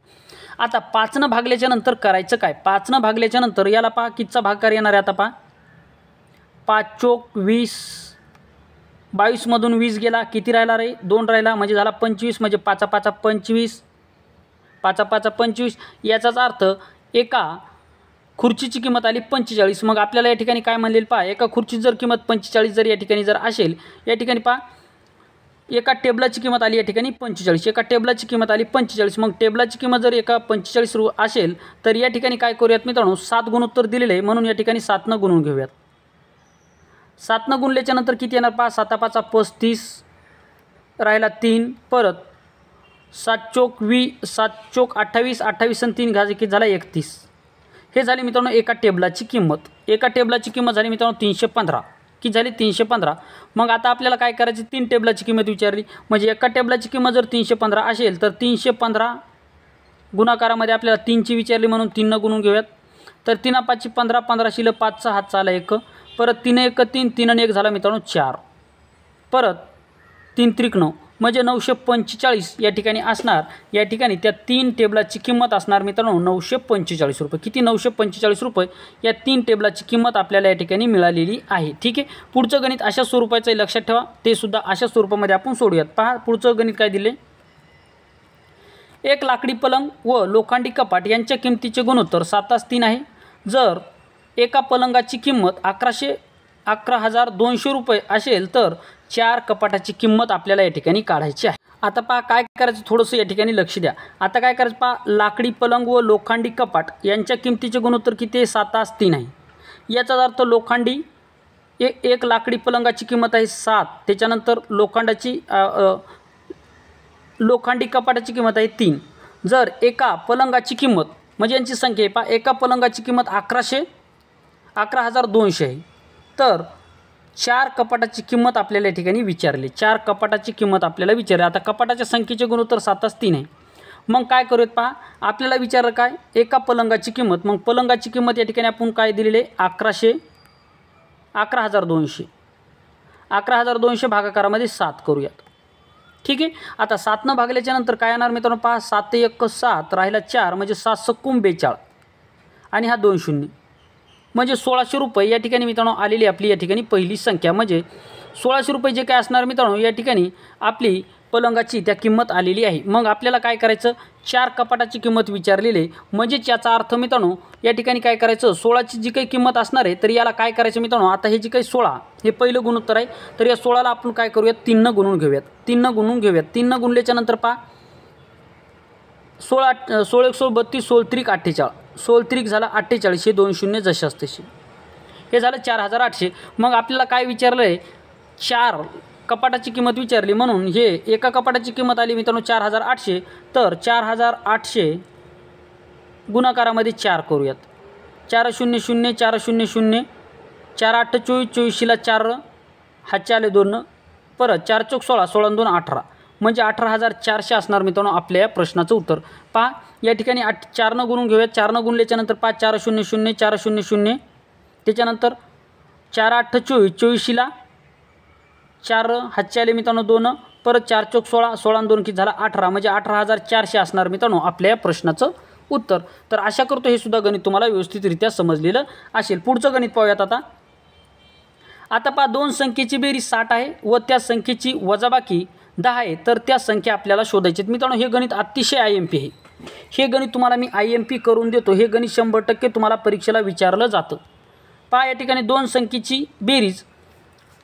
आता 5 न भागल्याच्या नंतर करायचं काय? 5 न भागल्याच्या नंतर याला पहा कितीचा भागाकार येणार आहे. आता पहा 5 चोक 20, 22 मधून 20 गेला, किती राहिला रे? 2 राहिला, म्हणजे झाला 25, म्हणजे 5 5 25, 5 5 25. याचाच अर्थ एका खुर्चीची किंमत आली 45. मग आपल्याला या ठिकाणी काय म्हणलेलं पहा, एका खुर्चीची जर किंमत 45 जर या ठिकाणी जर असेल, या ठिकाणी पहा एका टेबलाची किंमत आली या ठिकाणी 45, एका टेबलाची किंमत आली 45. मग टेबलाची किंमत जर एका 45 असेल तर या ठिकाणी काय करूयात मित्रांनो, 7 गुणोत्तर दिलेले आहे, म्हणून या ठिकाणी 7 न गुणून घेऊयात. 7 न गुणल्याच्या नंतर किती येणार पहा, 7 5 35 राहिला 3, परत 7 चोक 20, 7 चोक 28, 28 आणि 3 घाल, किती झाला 31. हे झाली मित्रांनो एका टेबलाची किंमत. एका टेबलाची किंमत झाली मित्रांनो 315. किती झाली? 315. मग आता आपल्याला काय करायची? 3 टेबलाची किंमत विचारली, म्हणजे एका टेबलाची किंमत जर 315 असेल तर 315 गुणाकारामध्ये आपल्याला 3ची विचारली, म्हणून 3 न गुणून घेऊयात. तर 3 5 15, 15 शिल्लक 5चा हातचा आला 1, परत 3 1 3, 3 आणि 1 झाला मित्रांनो 4, परत 3 त्रिक 9, म्हणजे 945 या ठिकाणी असणार. या ठिकाणी त्या 3 टेबलाची किंमत असणार मित्रांनो 945 रुपये. किती? 945 रुपये या 3 टेबलाची किंमत आपल्याला या ठिकाणी मिळालेली आहे. ठीक आहे. पुढचं गणित अशा स्वरूपाचं लक्षात ठेवा, ते सुद्धा अशा स्वरूपामध्ये आपण सोडूयात. पहा पुढचं गणित काय दिले, एक लाकडी पलंग व लोखंडी कपाट यांच्या किमतीचे गुणोत्तर 7:3 आहे. जर एका पलंगाची किंमत 11,200 रुपये असेल तर 4 कपाटाची किंमत आपल्याला या ठिकाणी काढायची आहे. आता पहा काय करायचं, थोडंसं या ठिकाणी लक्ष द्या. आता काय करायचं पहा, लाकडी पलंग व लोखंडी कपाट यांच्या किमतीचे गुणोत्तर किती आहे? 7:3 आहे. याचा अर्थ लोखंडी एक लाकडी पलंगाची किंमत आहे 7, त्याच्यानंतर लोखंडी कपाटाची किंमत आहे 3. जर एका पलंगाची किंमत म्हणजे यांची संख्या आहे पहा, एका पलंगाची किंमत 11,200 आहे, तर 4 कपाटाची किंमत आपल्याला या ठिकाणी विचारली. 4 कपाटाची किंमत आपल्याला विचारली. आता कपाटाच्या संख्येचे गुणोत्तर 7:3 आहे. मग काय करूयात पहा, आपल्याला विचारलं काय, एका पलंगाची किंमत. मग पलंगाची किंमत या ठिकाणी आपण काय दिलेली आहे? 11,200. 11,200 भागाकारामध्ये 7 करूयात. ठीक आहे. आता 7 न भागल्याच्या नंतर काय येणार मित्रांनो पहा, 7 1 7 राहिला 4, म्हणजे 7 सक्कूम 42 आणि हा 2 शून्य, म्हणजे 1,600 रुपये या ठिकाणी मित्रांनो आलेली आपली या ठिकाणी पहिली संख्या. म्हणजे 1,600 रुपये जे काय असणार मित्रांनो या ठिकाणी आपली पलंगाची त्या किंमत आलेली आहे. मग आपल्याला काय करायचं, 4 कपाटाची किंमत विचारलेली आहे, म्हणजेच याचा अर्थ मित्रांनो या ठिकाणी काय करायचं, 16ची जी काही किंमत असणार आहे तर याला काय करायचं मित्रांनो, आता हे जी काही 16 हे पहिलं गुणोत्तर आहे, तर या 16ला आपण काय करूयात, 3 न गुणून घेऊयात. 3 न गुणून घेऊयात. 3 न गुणल्याच्या नंतर पहा 16 1 16 32, 16 त्रिक 48, 16 त्रिक झाला 48, हे 2 शून्य जशाच तसे, हे झालं 4,800. मग आपल्याला काय विचारलं आहे, 4 कपाटाची किंमत विचारली, म्हणून हे एका कपाटाची किंमत आली मित्रांनो 4,800. तर 4,800 गुणाकारामध्ये 4 करूयात. 4 0 0, 4 0 0, 4 8 24, 24ला 4 हातचे आले 2, परत 4 चौक 16, 16 2 18, म्हणजे 18,400 असणार मित्रांनो आपल्या या प्रश्नाचं उत्तर. पहा या ठिकाणी 4 न गुणून घेऊयात. 4 न गुणल्याच्या नंतर पहा 4 0 0, 4 0 0, त्याच्यानंतर 4 8 24, 24ला 4 हातचे आले मित्रांनो 2, परत 4 चौक 16, 16 2 किती झाला 18, म्हणजे 18,400 असणार मित्रांनो आपल्या प्रश्नाचं उत्तर. तर आशा करतो हे सुद्धा गणित तुम्हाला व्यवस्थितरित्या समजलेलं असेल. पुढचं गणित पाहूयात. आता पहा 2 संख्येची बेरीज 60 आहे व त्या संख्येची वजाबाकी 10 आहे, तर त्या संख्या आपल्याला शोधायची आहेत. मित्रांनो हे गणित अतिशय IMP आहे. हे गणित तुम्हाला मी IMP करून देतो. हे गणित 100% तुम्हाला परीक्षेला विचारलं जातं. पहा या ठिकाणी 2 संख्येची बेरीज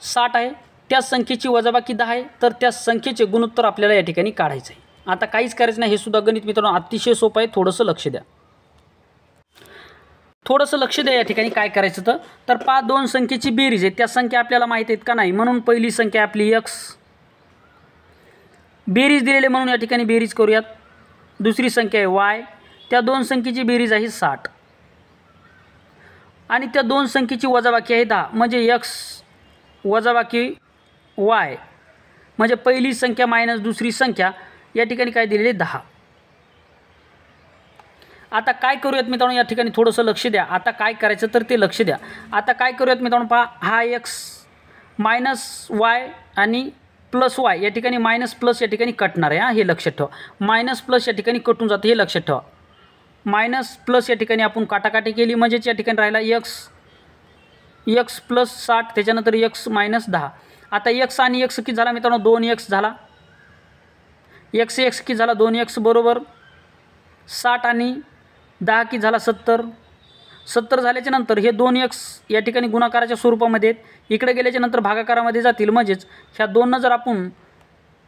60 आहे, त्या संख्येची वजाबाकी 10 आहे, तर त्या संख्येचे गुणोत्तर आपल्याला या ठिकाणी काढायचं आहे. आता काहीच करायचं नाही. हे सुद्धा गणित मित्रांनो अतिशय सोपं आहे. थोडंसं लक्ष द्या. थोडंसं लक्ष द्या या ठिकाणी काय करायचं तर पहा 2 संख्येची बेरीज आहे, त्या संख्या आपल्याला माहीत आहेत का नाही, म्हणून पहिली संख्या आपली x, बेरीज दिलेले म्हणून या ठिकाणी बेरीज करूयात. दुसरी संख्या आहे y, त्या 2 संख्येची बेरीज आहे 60 आणि त्या 2 संख्येची वजाबाकी आहे 10, म्हणजे x वजाबाकी y, म्हणजे पहिली संख्या मायनस दुसरी संख्या या ठिकाणी काय दिलेली 10. आता काय करूयात मित्रांनो, या ठिकाणी थोडंसं लक्ष द्या. आता काय करायचं तर ते लक्ष द्या. आता काय करूयात मित्रांनो, पहा हा एक्स मायनस वाय आणि प्लस वाय या ठिकाणी मायनस प्लस या ठिकाणी कटणार आहे. हे लक्षात ठेवा. मायनस प्लस या ठिकाणी कटून जातं हे लक्षात ठेवा. मायनस प्लस या ठिकाणी आपण काटाकाटी केली म्हणजेच या ठिकाणी राहिला एक्स प्लस 60 त्याच्यानंतर एक्स मायनस 10. आता एक्स आणि एक्स किती झाला मित्रांनो, 2x झाला. एक्स किती झाला 2x बरोबर 60 आणि 10 किती झाला 70 झाल्याच्या नंतर हे 2x या ठिकाणी गुणाकाराच्या स्वरूपामध्ये आहेत. इकडे गेल्याच्या नंतर भागाकारामध्ये जातील म्हणजेच ह्या 2 जर आपण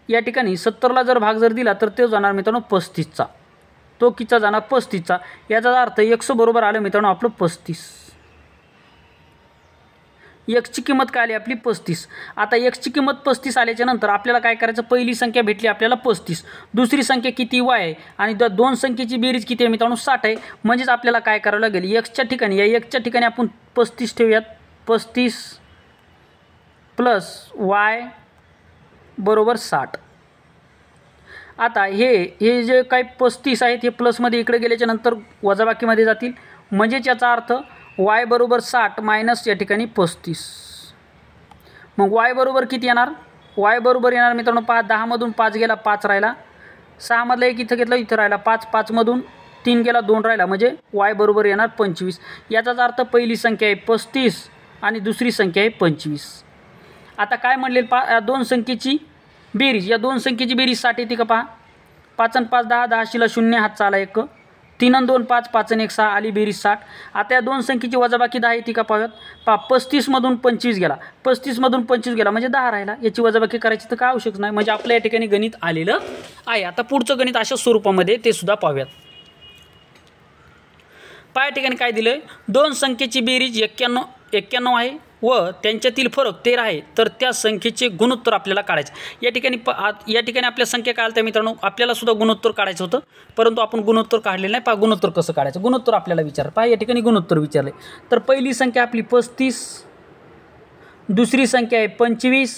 या ठिकाणी 70ला जर भाग जर दिला तर ते जाणार मित्रांनो 35चा. तो कितीचा जाणार 35चा. याचा अर्थ x बरोबर आलं मित्रांनो आपलं 35. एक्सची किंमत काय आली आपली 35. आता एक्सची किंमत 35 आल्याच्या नंतर आपल्याला काय करायचं, पहिली संख्या भेटली आपल्याला 35, दुसरी संख्या किती y आहे आणि त्या दोन संख्येची बेरीज किती आहे मित्रांनो 60 आहे. म्हणजेच आपल्याला काय करावं लागेल, एक्सच्या ठिकाणी या एक्सच्या ठिकाणी आपण 35 ठेवूयात. 35 प्लस y बरोबर 60. आता हे जे काही 35 आहेत हे प्लसमध्ये इकडे गेल्याच्या नंतर वजाबाकीमध्ये जातील. म्हणजेच याचा अर्थ y बरोबर 60 मायनस या ठिकाणी 35. मग y बरोबर किती येणार, y बरोबर येणार मित्रांनो पहा 10मधून 5 गेला 5 राहिला, 6मधला 1 इथं घेतला इथं राहिला 5, 5मधून 3 गेला 2 राहिला म्हणजे y बरोबर येणार 25. याचाच अर्थ पहिली संख्या आहे 35 आणि दुसरी संख्या आहे 25. आता काय म्हणले पहा, या दोन संख्येची बेरीज, या दोन संख्येची बेरीज 60 येते का पहा. 5 आणि 5 10, 10 शिला 0 हातचा आला 1, 3 आणि 2 5, 5 आणि 1 6 आली बेरीज 60. आता या दोन संख्येची वजाबाकी 10 येते का पाहूयात. पहा 35मधून 25 गेला, 35मधून 25 गेला म्हणजे 10 राहिला. याची वजाबाकी करायची तर काय आवश्यक नाही. म्हणजे आपल्या या ठिकाणी गणित आलेलं आहे. आता पुढचं गणित अशा स्वरूपामध्ये ते सुद्धा पाहूयात. पहा या ठिकाणी काय दिलं आहे, दोन संख्येची बेरीज 91 आहे व त्यांच्यातील फरक 13 आहे, तर त्या संख्येचे गुणोत्तर आपल्याला काढायचे. या ठिकाणी आपल्या संख्या काय आल्या मित्रांनो, आपल्याला सुद्धा गुणोत्तर काढायचं होतं परंतु आपण गुणोत्तर काढलेलं नाही. पहा गुणोत्तर कसं काढायचं, गुणोत्तर आपल्याला विचार. पहा या ठिकाणी गुणोत्तर विचारले तर पहिली संख्या आपली 35, दुसरी संख्या आहे 25.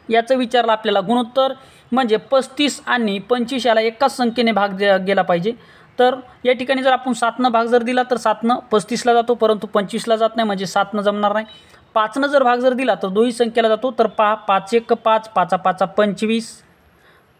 याचं विचारलं आपल्याला गुणोत्तर. म्हणजे 35 आणि 25 याला एकाच संख्येने भाग गेला पाहिजे. तर या ठिकाणी जर आपण 7नं भाग जर दिला तर 7नं 35ला जातो परंतु 25ला जात नाही, म्हणजे 7नं जमणार नाही. 5नं जर भाग जर दिला तर दोन्ही संख्येला जातो. तर पहा 5 1 5, 5 5 25,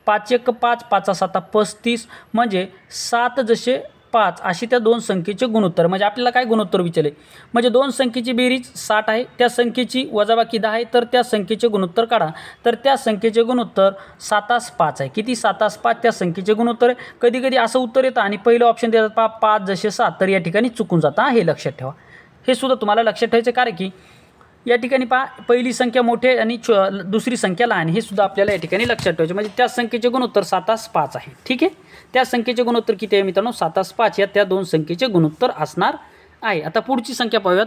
5 1 5, 5 7 35, म्हणजे 7 जसे 5 अशी त्या दोन संख्येचे गुणोत्तर. म्हणजे आपल्याला काय गुणोत्तर विचारले, म्हणजे दोन संख्येची बेरीज 60 आहे, त्या संख्येची वजाबाकी 10 आहे, तर त्या संख्येचे गुणोत्तर काढा. तर त्या संख्येचे गुणोत्तर 7 5 आहे. किती 7 5 त्या संख्येचे गुणोत्तर आहे. कधी कधी असं उत्तर येतं आणि पहिलं ऑप्शन देतात पहा 5 जसे 7, तर या ठिकाणी चुकून जातं. हे लक्षात ठेवा. हे सुद्धा तुम्हाला लक्षात ठेवायचं कारण की या ठिकाणी पहा पहिली संख्या मोठी आणि दुसरी संख्या लहान, हे सुद्धा आपल्याला या ठिकाणी लक्षात ठेवायचे. म्हणजे त्या संख्येचे गुणोत्तर 7 5 आहे. ठीक आहे, त्या संख्येचे गुणोत्तर किती आहे मित्रांनो 7 5 या त्या दोन संख्येचे गुणोत्तर असणार आहे. आता पुढची संख्या पाहूयात.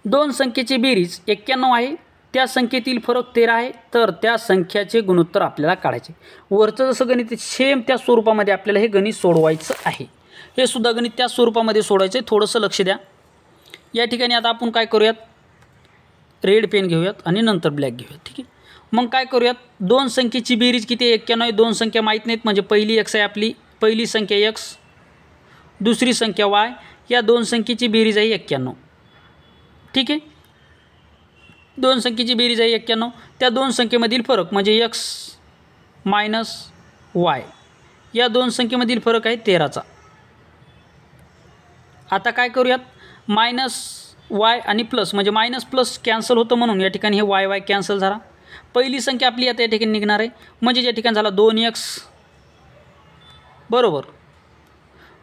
दोन संख्येची बेरीज 91 आहे, त्या संख्येतील फरक 13 आहे, तर त्या संख्याचे गुणोत्तर आपल्याला काढायचे. वरचं जसं गणित सेम त्या स्वरूपामध्ये आपल्याला हे गणित सोडवायचं आहे. हे सुद्धा गणित त्या स्वरूपामध्ये सोडवायचं आहे. थोडंसं लक्ष द्या. या ठिकाणी आता आपण काय करूयात, रेड पेन घेऊयात आणि नंतर ब्लॅक घेऊयात. ठीक आहे, मग काय करूयात, दोन संख्येची बेरीज किती आहे 91 आहे. दोन संख्या माहीत नाहीत म्हणजे पहिली x आहे आपली, पहिली संख्या x, दुसरी संख्या y, या दोन संख्येची बेरीज आहे 91. ठीक आहे, दोन संख्येची बेरीज आहे 91. त्या दोन संख्येमधील फरक म्हणजे x मायनस y, या दोन संख्येमधील फरक आहे 13चा. आता काय करूयात, मायनस y आणि प्लस म्हणजे मायनस प्लस कॅन्सल होतं म्हणून या ठिकाणी हे y कॅन्सल झाला. पहिली संख्या आपली आता या ठिकाणी निघणार आहे म्हणजे या ठिकाणी झाला 2x बरोबर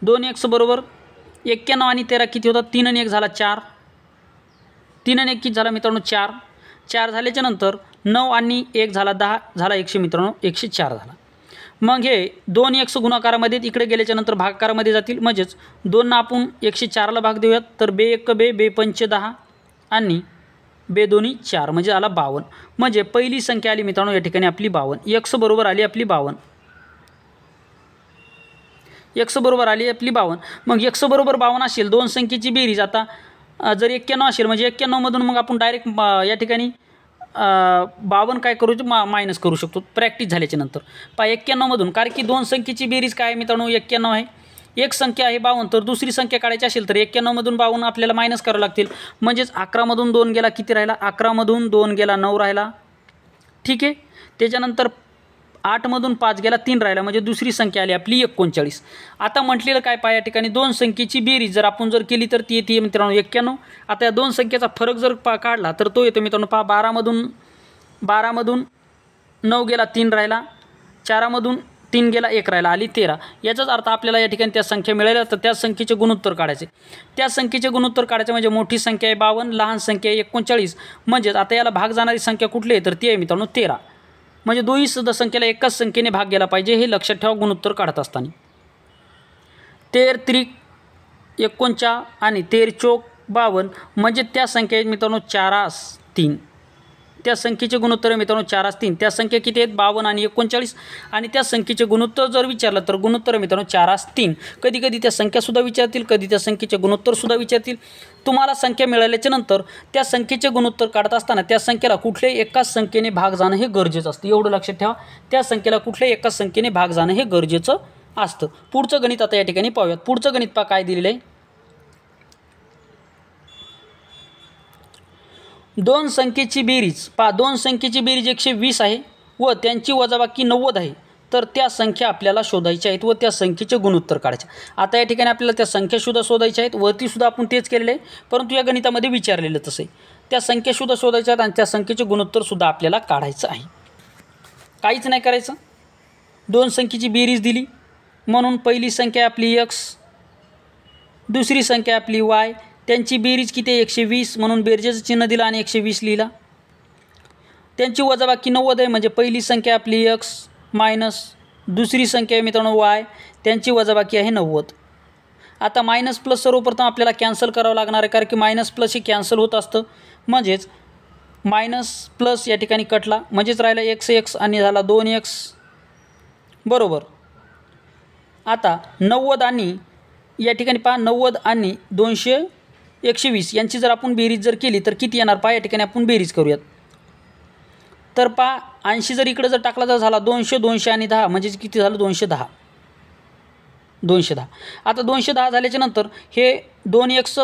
2x बरोबर 91 आणि 13 किती होता, 3 आणि 1 झाला 4, 3 आणि 1 किती झाला मित्रांनो 4, 4 झाल्याच्या नंतर 9 आणि 1 झाला 10, झाला 100 मित्रांनो 104 झाला. मग हे 2x गुणाकारामध्ये इकडे गेल्याच्या नंतर भागाकारामध्ये जातील म्हणजेच 2 आपण 104ला भाग देऊयात. तर बे 1 बे, बे 5 10 आणि बे 2 4 म्हणजे आला 52. म्हणजे पहिली संख्या आली मित्रांनो या ठिकाणी आपली 52. x बरोबर आली आपली 52, x बरोबर आली आपली 52. मग x बरोबर 52 असेल, दोन संख्येची बेरीज आता जर 91 असेल म्हणजे 91 मधून मग आपण डायरेक्ट या ठिकाणी 52 काय करू मायनस करू शकतो प्रॅक्टिस झाल्याच्या नंतर. 91 मधून, कारण की दोन संख्येची बेरीज काय आहे मित्रांनो 91 आहे. एक संख्या आहे 52, तर दुसरी संख्या काढायची असेल तर 91 मधून 52 आपल्याला मायनस करावं लागतील. म्हणजेच 11 मधून 2 गेला किती राहिला, 11 मधून 2 गेला 9 राहिला. ठीक आहे. त्याच्यानंतर 8 मधून 5 गेला 3 राहिला, म्हणजे दुसरी संख्या आली आपली 39. आता म्हटलेलं काय पहा या ठिकाणी दोन संख्येची बेरीज जर आपण जर केली तर ती येते मित्रांनो 91. आता या दोन संख्येचा फरक जर काढला तर तो येतो मित्रांनो पहा 12 मधून 9 गेला 3 राहिला, 4 मधून 3 गेला 1 राहिला, आली 13. याचाच अर्थ आपल्याला या ठिकाणी त्या संख्या मिळाल्या तर त्या संख्येचे गुणोत्तर काढायचे. त्या संख्येचे गुणोत्तर काढायचे म्हणजे मोठी संख्या आहे 52, लहान संख्या आहे 39. म्हणजेच आता याला भाग जाणारी संख्या कुठली आहे तर ती आहे मित्रांनो 13. म्हणजे दोन्ही सुद्धा संख्येला एकाच संख्येने भाग गेला पाहिजे हे लक्षात ठेवा गुणोत्तर काढत असताना. 13 त्रिक 49 आणि 13 चौक 52 म्हणजे त्या संख्या आहेत मित्रांनो 4×3. त्या संख्येचे गुणोत्तर मित्रांनो 4×3. त्या संख्या किती आहेत 52 आणि 39, आणि त्या संख्येचे गुणोत्तर जर विचारलं तर गुणोत्तर मित्रांनो 4×3. कधी कधी त्या संख्यासुद्धा विचारतील, कधी त्या संख्येचे गुणोत्तरसुद्धा विचारतील. तुम्हाला संख्या मिळाल्याच्या नंतर त्या संख्येचे गुणोत्तर काढत असताना त्या संख्येला कुठल्याही एकाच संख्येने भाग जाणं हे गरजेचं असतं. एवढं लक्षात ठेवा, त्या संख्येला कुठल्याही एकाच संख्येने भाग जाणं हे गरजेचं असतं. पुढचं गणित आता या ठिकाणी पाहूयात. पुढचं गणित पहा काय दिलेलं आहे. दोन संख्येची बेरीज पहा, दोन संख्येची बेरीज 120 आहे व त्यांची वजाबाकी 90 आहे. तर त्या संख्या आपल्याला शोधायच्या आहेत व त्या संख्येचे गुणोत्तर काढायचे. आता या ठिकाणी आपल्याला त्या संख्यासुद्धा शोधायच्या आहेत, वरतीसुद्धा आपण तेच केलेलं आहे, परंतु या गणितामध्ये विचारलेलं तसं आहे. त्या संख्यासुद्धा शोधायच्या आहेत आणि त्या संख्येचे गुणोत्तरसुद्धा आपल्याला काढायचं आहे. काहीच नाही करायचं. दोन संख्येची बेरीज दिली म्हणून पहिली संख्या आपली x, दुसरी संख्या आपली y. त्यांची बेरीज किती आहे 120 म्हणून बेरजेचं चिन्ह दिलं आणि 120 लिहिला. त्यांची वजाबाकी 90 आहे म्हणजे पहिली संख्या आपली x मायनस दुसरी संख्या आहे मित्रांनो y. त्यांची वजाबाकी आहे 90. आता मायनस प्लस सर्वप्रथम आपल्याला कॅन्सल करावं लागणार आहे, कारण की मायनस प्लस हे कॅन्सल होत असतं. म्हणजेच मायनस प्लस या ठिकाणी कटला, म्हणजेच राहिला x आणि झाला 2x बरोबर. आता 90 आणि या ठिकाणी पहा 90 आणि 120 यांची जर आपण बेरीज जर केली तर किती येणार पहा. या ठिकाणी आपण बेरीज करूयात. तर पहा 80 जर इकडे जर टाकला तर झाला 200 आणि 10 म्हणजे किती झालं 210. आता 210 झाल्याच्या नंतर हे 2x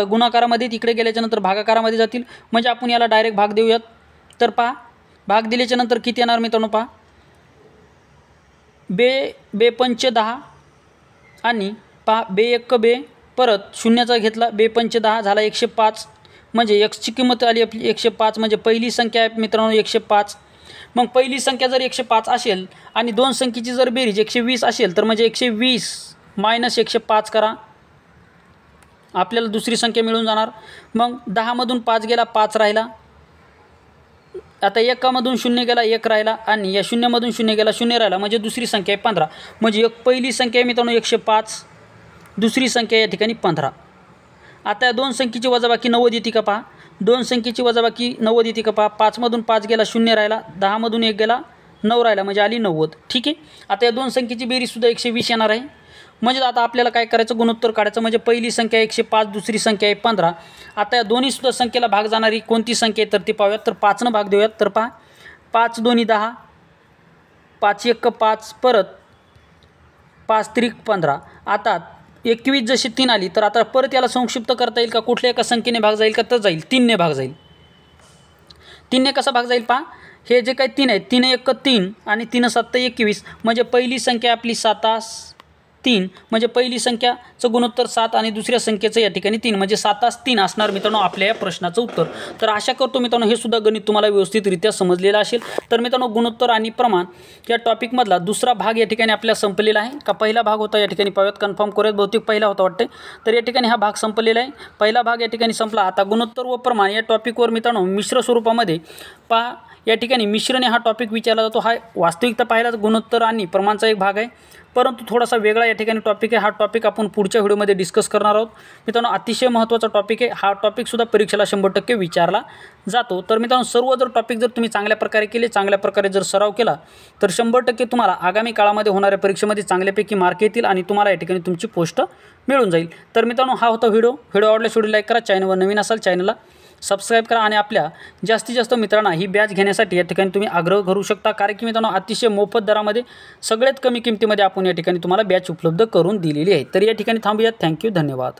गुणाकारामध्ये तिकडे गेल्याच्या नंतर भागाकारामध्ये जातील, म्हणजे आपण याला डायरेक्ट भाग देऊयात. तर पहा भाग दिल्याच्या नंतर किती येणार मित्रांनो पहा बे 5 10 आणि पहा बे 1 बे परत शून्याचा घेतला बे 5 10 झाला 105. म्हणजे एक्सची किंमत आली आपली 105. म्हणजे पहिली संख्या आहे मित्रांनो 105. मग पहिली संख्या जर 105 असेल आणि दोन संख्येची जर बेरीज 120 असेल तर म्हणजे 120 मायनस 105 करा, आपल्याला दुसरी संख्या मिळून जाणार. मग 10 मधून 5 गेला 5 राहिला. आता 1 मधून 0 गेला 1 राहिला आणि या 0 मधून 0 गेला 0 राहिला, म्हणजे दुसरी संख्या आहे 15. म्हणजे पहिली संख्या आहे मित्रांनो 105, दुसरी संख्या या ठिकाणी 15. आता या दोन संख्येची वजाबाकी 90 येते का पहा. दोन संख्येची वजाबाकी 90 येते का पहा. 5 मधून 5 गेला 0 राहिला, 10 मधून 1 गेला 9 राहिला, म्हणजे आली 90. ठीक आहे. आता या दोन संख्येची बेरीजसुद्धा 120 येणार आहे. म्हणजे आता आपल्याला काय करायचं गुणोत्तर काढायचं. म्हणजे पहिली संख्या 105, दुसरी संख्या आहे 15. आता या दोन्हीसुद्धा संख्येला भाग जाणारी कोणती संख्या आहे तर ती पाहूयात. तर 5नं भाग देऊयात. तर पहा 5 2 10, 5 1 5 परत 5 त्रिक 15. आता 21 जशी 3 आली तर आता परत याला संक्षिप्त करता येईल का, कुठल्या एका संख्येने भाग जाईल का, तर जाईल 3ने भाग जाईल. 3ने कसा भाग जाईल पहा. हे जे काही 3 आहेत 3 1 3 आणि 3 7 21. म्हणजे पहिली संख्या आपली 7 3 म्हणजे पहिली संख्याचं गुणोत्तर 7 आणि दुसऱ्या संख्येचं या ठिकाणी 3 म्हणजे 7×3 असणार मित्रांनो आपल्या या प्रश्नाचं उत्तर. तर आशा करतो मित्रांनो हे सुद्धा गणित तुम्हाला व्यवस्थितरित्या समजलेलं असेल. तर मित्रांनो गुणोत्तर आणि प्रमाण या टॉपिकमधला दुसरा भाग या ठिकाणी आपल्याला संपलेला आहे का पहिला भाग होता या ठिकाणी पाहूयात. कन्फर्म करूयात, बहुतेक पहिला होता वाटते. तर या ठिकाणी हा भाग संपलेला आहे. पहिला भाग या ठिकाणी संपला. आता गुणोत्तर व प्रमाण या टॉपिकवर मित्रांनो मिश्र स्वरूपामध्ये पहा या ठिकाणी मिश्रणे हा टॉपिक विचारला जातो. हा वास्तविकता पाहिला तर गुणोत्तर आणि प्रमाणचा एक भाग आहे, परंतु थोडासा वेगळा या ठिकाणी टॉपिक आहे. हा टॉपिक आपण पुढच्या व्हिडिओमध्ये डिस्कस करणार आहोत. मित्रांनो अतिशय महत्त्वाचा टॉपिक आहे. हा टॉपिकसुद्धा परीक्षेला 100% विचारला जातो. तर मित्रांनो सर्व जर टॉपिक जर तुम्ही चांगल्या प्रकारे केले, चांगल्या प्रकारे जर सराव केला तर 100% तुम्हाला आगामी काळामध्ये होणाऱ्या परीक्षेमध्ये चांगल्यापैकी मार्क येतील आणि तुम्हाला या ठिकाणी तुमची पोस्ट मिळून जाईल. तर मित्रांनो हा होता व्हिडिओ आवडल्यास व्हिडिओ लाईक करा. चॅनलवर नवीन असाल चॅनलला सबस्क्राईब करा आणि आपल्या जास्तीत जास्त मित्रांना ही बॅच घेण्यासाठी या ठिकाणी तुम्ही आग्रह करू शकता, कारण की मित्रांनो अतिशय मोफत दरामध्ये सगळ्यात कमी किमतीमध्ये आपण या ठिकाणी तुम्हाला बॅच उपलब्ध करून दिलेली आहे। तर या ठिकाणी थांबूयात। थँक्यू, धन्यवाद।